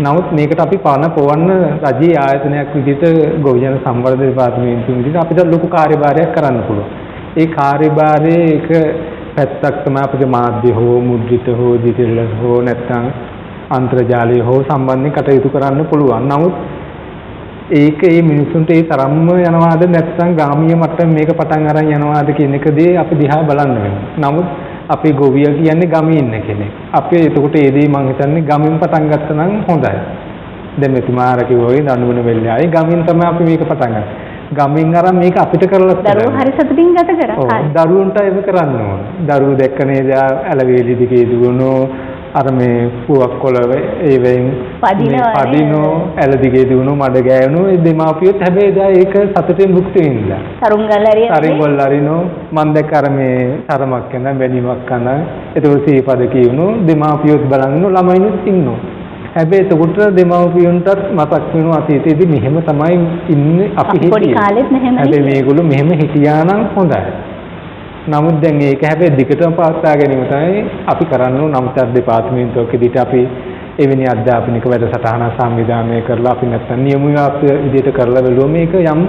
නමුත් මේකට අපි පණ පොවන්න රජීය ආයතනයක් විදිහට ගොවිජන සංවර්ධන දෙපාර්තමේන්තුව විදිහට අපිට ලොකු කාර්යභාරයක් කරන්න පුළුවන්. ඒ කාර්යභාරයේ එක පැත්තක් තමයි අපිට මාධ්‍ය හෝ මුද්‍රිත හෝ දිජිටල් හෝ නැත්නම් අන්තර්ජාලය හෝ සම්බන්ධයෙන් කටයුතු කරන්න පුළුවන්. නමුත් ඒක මේ මිනිසුන්ට ඒ තරම්ම යනවාද නැත්නම් ගාමීය මට්ටම මේක පටන් අරන් යනවාද කියන එකදී අපි දිහා බලන්න වෙනවා. නමුත් අපේ ගොවියා කියන්නේ ගමේ ඉන්න කෙනෙක්. අපි එතකොට ඒ දේ මම හිතන්නේ ගමින් පටන් ගත්තා නම් හොඳයි. දැන් මෙතුමා අර කිව්වා වගේ දඬුවන වෙල්ලේ ආයේ ගමින් තමයි අපි මේක පටන් ගන්නේ. ගමින් අරන් මේක අපිට කරලා දරුවෝ හරි සතුටින් ගත කරා. ඔව් දරුවන්ට ඒක කරන්න ඕන. දරුවෝ දැක්ක නේද ඇලවේලි දිගේ දුවනෝ අර මේ පුවක් කොළ ඒ වෙන් පදිනෝ ඇල දිගේ දුවනෝ මඩ ගෑවනෝ ඒ දෙමාපියොත් හැබැයි දැන් ඒක සතුටින් භුක්ති විඳලා. තරුංගල් හරිනෝ මම දැක්ක අර මේ තරමක් කරන බැනිමක් කරන ඒතකොට සීපද කියනෝ දෙමාපියොත් බලන්නෝ ළමයිනුත් ඉන්නෝ. හැබැයි එතකොට දෙමාපියන්ටත් මතක් වෙනවා අතීතයේදී මෙහෙම තමයි ඉන්නේ අපි හිටියේ. පොඩි කාලෙත් මෙහෙම හැබැයි මේගොල්ලෝ මෙහෙම හිටියා නම් හොඳයි. නමුත් දැන් ඒක හැබැයි දිගටම පවත්වා ගැනීම තමයි අපි කරන්න ඕන. නමුත් දෙපාර්තමේන්තුවක විදිහට අපි එවැනි අධ්‍යාපනික වැඩසටහන සංවිධානය කරලා අපි නැත්තම් නියමිත විදිහට කරලා බලුවම මේක යම්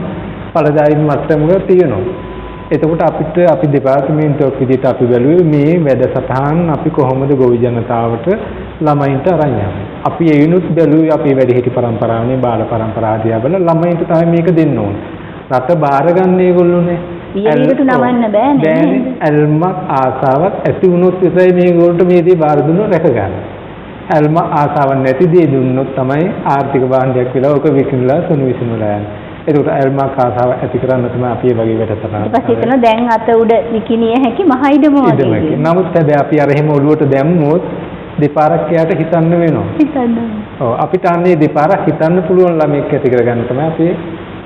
ඵලදායී මට්ටමක තියෙනවා. එතකොට අපිට අපි දෙපාර්තමේන්තුවක් විදිහට අපි බැලුවේ මේ වැඩසටහන් අපි කොහොමද ගොවි ජනතාවට ළමයින්ට අරන් යන්නේ. අපි එයිනුත් බැලුවේ අපේ වැඩිහිටි පරම්පරාවනේ බාල පරම්පරාව දිහා බලලා ළමයින්ට තමයි මේක දෙන්න ඕන. රට බාරගන්න ඒගොල්ලෝනේ. ඊට නවන්න බෑනේ. ඇල්මක් ආසාවක් ඇති වුණොත් විතරයි මේගොල්ලන්ට මේ දේ බාර දුන්නොත් රැක ගන්න. ඇල්ම ආසාවක් නැති දේ දුන්නොත් තමයි ආර්ථික භාණ්ඩයක් වෙලා ඔක විකිණලා සුණු විසුණුලා යන්නේ. ඒකට ඇල්මක් ආසාව ඇති කරන්න තමයි අපි මේ වගේ වැඩසටහන. ඊට පස්සේ හිතන දැන් අත උඩ විකිණිය හැකි මහ ඉඩම වගේ. නමුත් හැබැයි අපි අර එහෙම ඔළුවට දැම්මොත් දෙපාරක් එයාට හිතන්න වෙනවා. හිතන්න. ඔව් අපිට අන්නේ දෙපාරක් හිතන්න පුළුවන් ළමෙක් ඇති කරගන්න තමයි අපි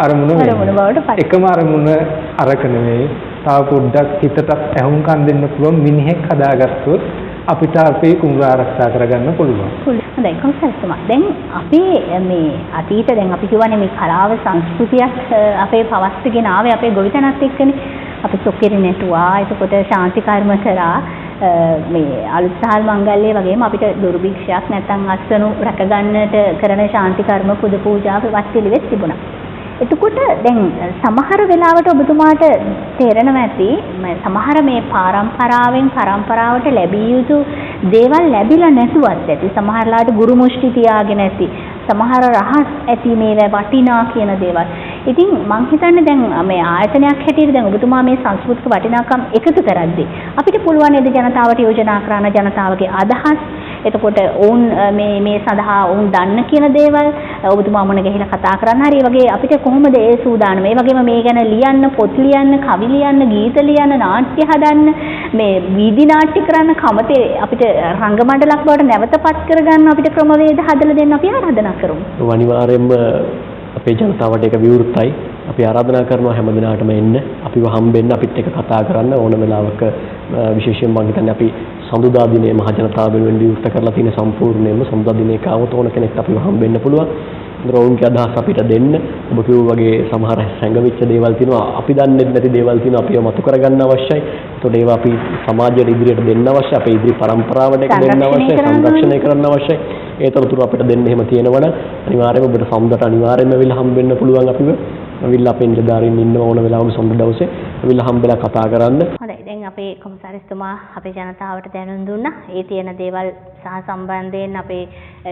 අරමුණ වෙන්නේ. එකම අරමුණ අරක නෙමෙයි. තව පොඩ්ඩක් හිතට ඇහුම්කන් දෙන්න පුළුවන් මිනිහෙක් හදාගත්තොත් අපිට අපේ කුඹුර ආරක්ෂා කරගන්න පුළුවන්. හොඳයි කොහොමද? දැන් අපේ මේ අතීත දැන් අපි කියවනේ මේ කලාව සංස්කෘතියක් අපේ පවස්තගෙන ආවේ අපේ ගොවිතැනත් එක්කනේ. අපි සොක්කිරි නැටුවා. එතකොට ශාන්ති කර්ම කරා. මේ අලුත් සහල් මංගල්‍යය වගේම අපිට දුර්භික්ෂයක් නැත්නම් අස්වනු රැකගන්නට කරන ශාන්ති කර්ම පුද පූජා වත් පිළිවෙත් තිබුණා. එතකොට දැන් සමහර වෙලාවට ඔබතුමාට තේරෙනවා ඇති සමහර මේ පරම්පරාවෙන් පරම්පරාවට ලැබිය යුතු දේවල් ලැබිලා නැතුවත් ඇති. සමහරලාට ගුරු මුෂ්ටි තියාගෙන ඇති. සමහර රහස් ඇති මේ වටිනා කියන දේවල්. ඉතින් මම හිතන්නේ දැන් මේ ආයතනයක් හැටියට දැන් ඔබතුමා මේ සංස්කෘතික වටිනාකම් එකතු කරද්දී අපිට පුළුවන් නේද ජනතාවට යෝජනා කරන ජනතාවගේ අදහස් එතකොට ඔවුන් මේ සඳහා ඔවුන් දන්න කියන දේවල් ඔබතුමා මොන ගහලා කතා කරන්න හරි වගේ අපිට කොහොමද ඒ සූදානම මේ වගේම මේ ගැන ලියන්න පොත් ලියන්න කවි ලියන්න ගීත ලියන්න නාට්‍ය හදන්න මේ වීදි නාට්‍ය කරන්න කමතේ අපිට රංගමණ්ඩලක් බවට නැවතපත් කරගන්න අපිට ක්‍රමවේද හදලා දෙන්න අපි ආරාධනා කරමු. අනිවාර්යයෙන්ම අපේ ජනතාවට ඒක විවෘතයි. අපි ආරාධනා කරනවා හැම දිනකටම එන්න අපිව හම්බෙන්න අපිත් එක්ක කතා කරන්න ඕන වෙලාවක විශේෂයෙන් මම හිතන්නේ අපි සඳුදා දිනේ මහ ජනතාව වෙනුවෙන් විවෘත කරලා තියෙන සම්පූර්ණයෙන්ම සඳුදා දිනේ කාවත ඕන කෙනෙක් අපිව හම්බෙන්න පුළුවන්. රෝන්ගේ අදහස් අපිට දෙන්න. ඔබ කිව්වා වගේ සමහර සංගවිච්ච දේවල් තියෙනවා අපි දන්නේ නැති දේවල් තියෙනවා අපිව මතු කරගන්න අවශ්‍යයි. ඒතකොට ඒවා අපි සමාජයට ඉදිරියට දෙන්න අවශ්‍යයි. අපේ ඉදිරි පරම්පරාවට ඒක දෙන්න අවශ්‍යයි. සංරක්ෂණය කරන්න අවශ්‍යයි. ඒ තොරතුරු අපිට දෙන්න එහෙම තියෙනවනම් අනිවාර්යයෙන්ම ඔබට සමුදට අනිවාර්යයෙන්ම වෙලා හම්බෙන්න පුළුවන් අපිව. අවිල්ලා අපේ නිලධාරීන් ඉන්න ඕන වෙලාවක සමුද දවසේ අවිල්ලා හම්බෙලා කතා කරන්න. හොඳයි. දැන් අපේ කොමසාරිස්තුමා අපේ ජනතාවට දැනුම් දුන්නා. ඒ තියෙන දේවල් සහ සම්බන්ධයෙන් අපේ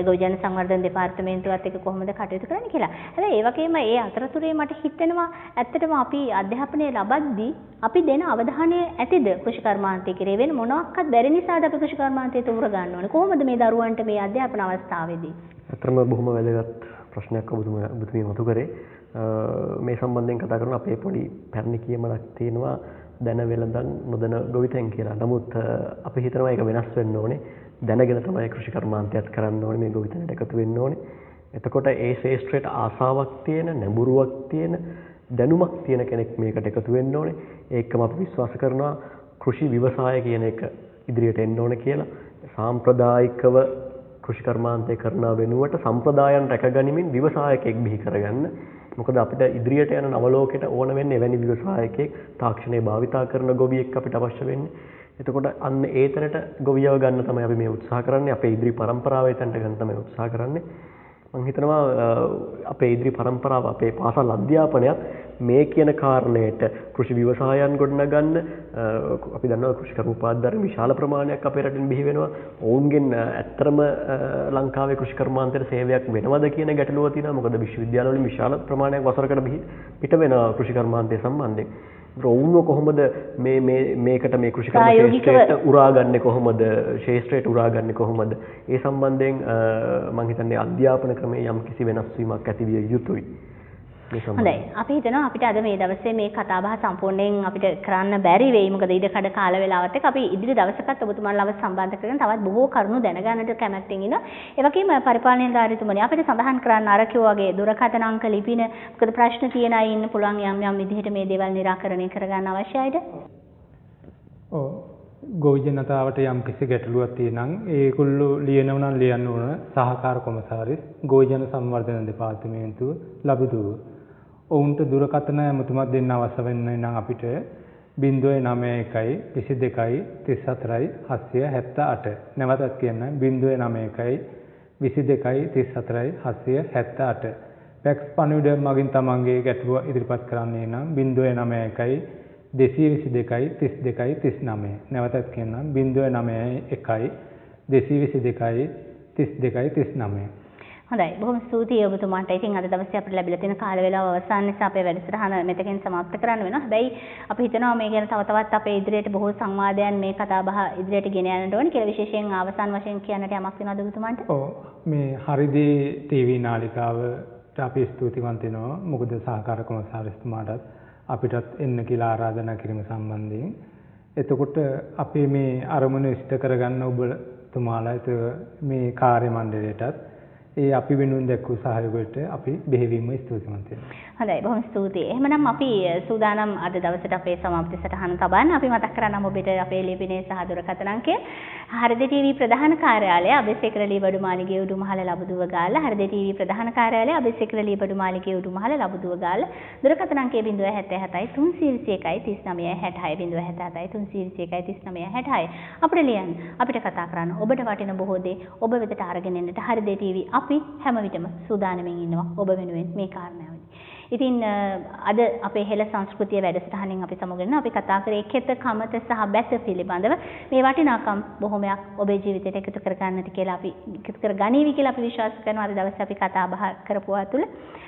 ගොවිජන සංවර්ධන දෙපාර්තමේන්තුවත් එක්ක කොහොමද කටයුතු කරන්නේ කියලා. හැබැයි ඒ වගේම ඒ අතරතුරේ මට හිතෙනවා ඇත්තටම අපි අධ්‍යාපනය ලබද්දී අපි දෙන අවධානය ඇතිද කෘෂිකර්මාන්තය කෙරේ වෙන මොනවාක්වත් බැරි නිසාද අපි කෘෂිකර්මාන්තය තෝර ගන්න ඕනේ. කොහොමද මේ දරුවන්ට මේ අධ්‍යාපන අවස්ථාවේදී? අතරම බොහොම වැදගත් ප්‍රශ්නයක් ඔබතුමිය මතු කරේ. මේ සම්බන්ධයෙන් කතා කරන අපේ පොඩි පැරණි කියමනක් තියෙනවා දැන වෙලඳන් නොදැන ගොවිතැන් කියලා. නමුත් අපි හිතනවා ඒක වෙනස් වෙන්න ඕනේ. දැනගෙන තමයි කෘෂිකර්මාන්තයත් කරන්න ඕනේ, මේ ගොවිතැනට එකතු වෙන්න ඕනේ. එතකොට ඒ ශාස්ත්‍රයට ආසාවක් තියෙන, නැඹුරුවක් තියෙන, දැනුමක් තියෙන කෙනෙක් මේකට එකතු වෙන්න ඕනේ. ඒකම අපි විශ්වාස කරනවා කෘෂි ව්‍යවසාය කියන එක ඉදිරියට එන්න ඕනේ කියලා. සාම්ප්‍රදායිකව කෘෂිකර්මාන්තය කරන වෙනුවට සම්ප්‍රදායන් රැකගනිමින් ව්‍යවසායකෙක් බිහි කරගන්න. මොකද අපිට ඉදිරියට යන නවලෝකයට ඕන වෙන්නේ එවැනි ව්‍යවසායකෙක්, තාක්ෂණය භාවිතා කරන ගොවියෙක් අපිට අවශ්‍ය වෙන්නේ. එතකොට අන්න ඒ තැනට ගොවියව ගන්න තමයි අපි මේ උත්සාහ කරන්නේ. අපේ ඉදිරි පරම්පරාව ඒ තැනට ගන්න තමයි උත්සාහ කරන්නේ. මම හිතනවා අපේ ඉදිරි පරම්පරාව අපේ පාසල් අධ්‍යාපනයත් මේ කියන කාරණයට කෘෂි ව්‍යවසායයන් ගොඩනගන්න අපි දන්නවා කෘෂිකර්ම උපාධිධාරීන් විශාල ප්‍රමාණයක් අපේ රටින් බිහි වෙනවා. ඔවුන්ගෙන් ඇත්තම ලංකාවේ කෘෂිකර්මාන්තයට සේවයක් වෙනවද කියන ගැටලුව තියෙනවා. මොකද විශ්වවිද්‍යාලවලින් විශාල ප්‍රමාණයක් වසරකට පිට වෙනවා කෘෂිකර්මාන්තය සම්බන්ධයෙන්. ඔවුන්ව කොහොමද මේකට මේ කෘෂිකර්ම ශාස්ත්‍රයට උරාගන්නේ කොහොමද? ශාස්ත්‍රයට උරාගන්නේ කොහොමද? ඒ සම්බන්ධයෙන් මම හිතන්නේ අධ්‍යාපන ක්‍රමයේ යම් කිසි වෙනස් වීමක් ඇති විය යුතුයි. හොඳයි. අපි හිතනවා අපිට අද මේ දවසේ මේ කතා බහ සම්පූර්ණයෙන් අපිට කරන්න බැරි වෙයි. මොකද ඉඩකඩ කාල වේලාවත් එක්ක අපි ඉදිරි දවසකත් ඔබතුමාලව සම්බන්ධ කරගෙන තවත් බොහෝ කරුණු දැනගන්නට කැමැත්තෙන් ඉන්නවා. ඒ වගේම පරිපාලන නිලධාරීතුමනි අපිට සඳහන් කරන්න අර කිව්වා වගේ දුරකථන අංක ලිපින මොකද ප්‍රශ්න තියෙන අය ඉන්න පුළුවන් යම් විදිහට මේ දේවල් निराකරණය කරගන්න අවශ්‍යයිද? ඔව්. ගොවිජනතාවට යම් කිසි ගැටලුවක් තියෙනම් ඒගොල්ලෝ ලියනව නම් ලියන්න ඕන සහකාර කොමසාරිස් ගොවිජන සංවර්ධන දෙපාර්තමේන්තුව ලබුදුව. ඔවුන්ට දුරකථන ඇමතුමක් දෙන්න අවශ්‍ය වෙන්නේ නම් අපිට 091 22 34 778 නැවතත් කියන්න 091 22 34 778 ෆැක්ස් පණිවිඩය මගින් තමන්ගේ ගැටලුව ඉදිරිපත් කරන්නේ නම් 091 222 32 39 නැවතත් කියන්න 091 222 32 39. හොඳයි. බොහොම ස්තුතියි ඔබතුමාට. ඉතින් අද දවසේ අපිට ලැබිලා තියෙන කාල වේලාව අවසන් නිසා අපේ වැඩසටහන මෙතකින් સમાપ્ત කරන්න වෙනවා. හැබැයි අපි හිතනවා මේ ගැන තව තවත් අපේ ඉදිරියට බොහෝ සංවාදයන් මේ කතා බහ ඉදිරියට ගෙන යන්නට ඕනේ කියලා. විශේෂයෙන් අවසන් වශයෙන් කියන්නට යමක් වෙනවද ඔබතුමාට? ඔව්. මේ හරිදී ටීවී නාලිකාවට අපි ස්තුතිවන්ත වෙනවා. මොකද සහකාර කොමසාරිස්තුමාටත් අපිටත් එන්න කියලා ආරාධනා කිරීම සම්බන්ධයෙන්. එතකොට අපි මේ අරමුණ ඉෂ්ට කරගන්න ඔබතුමාලාට මේ කාර්ය මණ්ඩලයටත් ඒ අපි වෙනුවෙන් දැක්වූ සහයෝගයට අපි බෙහෙවින්ම ස්තුතිවන්ත වෙනවා. හොඳයි. බොහොම ස්තුතියි. එහෙමනම් අපි සූදානම් අද දවසට අපේ සමාප්ති සටහන තබන්න. අපි මතක් කරන්නම් ඔබට අපේ ලිපිනේ සහ දුරකථන අංකය. හෘද ටීවී ප්‍රධාන කාර්යාලය අබේසේකර ලීබඩු මාලිගයේ උඩුමහල ලබුදුව ගාල්ල. හෘද ටීවී ප්‍රධාන කාර්යාලය අබේසේකර ලීබඩු මාලිගයේ උඩුමහල ලබුදුව ගාල්ල. දුරකථන අංකය 077 321 3966 077 321 3966. අපිට ලියන්න. අපිට කතා කරන්න. ඔබට වටින බොහෝ දේ ඔබ වෙතට අරගෙන එන්නට හෘද ටීවී අපි හැම විටම සූදානම්ෙන් ඉන්නවා ඔබ වෙනුවෙන් මේ කාරණාවයි. ඉතින් අද අපේ හෙළ සංස්කෘතිය වැඩසටහනින් අපි සමග අපි කතා කරේ කෙත කමත සහ බැත පිළිබඳව මේ වටිනාකම් බොහොමයක් ඔබේ ජීවිතයට එකතු කර ගන්නට කියලා අපි එකතු කර ගනීවි කියලා අපි විශ්වාස කරනවා. අද දවසේ අපි කතා බහ කරපුවා තුළ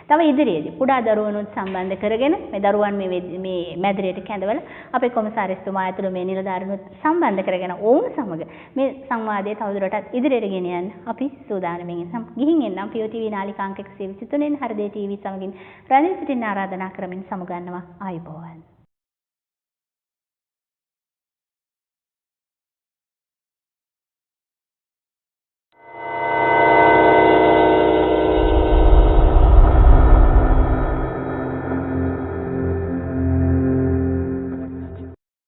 තව ඉදිරියේදී කුඩා දරුවනුත් සම්බන්ධ කරගෙන මේ දරුවන් මේ මැදිරියට කැඳවලා අපේ කොමසාරිස්තුමා ඇතුළු මේ නිලධාරීනුත් සම්බන්ධ කරගෙන ඔවුන් සමග මේ සංවාදය තවදුරටත් ඉදිරියට ගෙන යන්න අපි සූදානම්ෙන් ඉන්නවා. ගිහින් එන්නම් POTV නාලිකාංක 123 හෘදේ TV සමගින් රැඳී සිටින්න ආරාධනා කරමින් සමුගන්නවා. ආයුබෝවන්.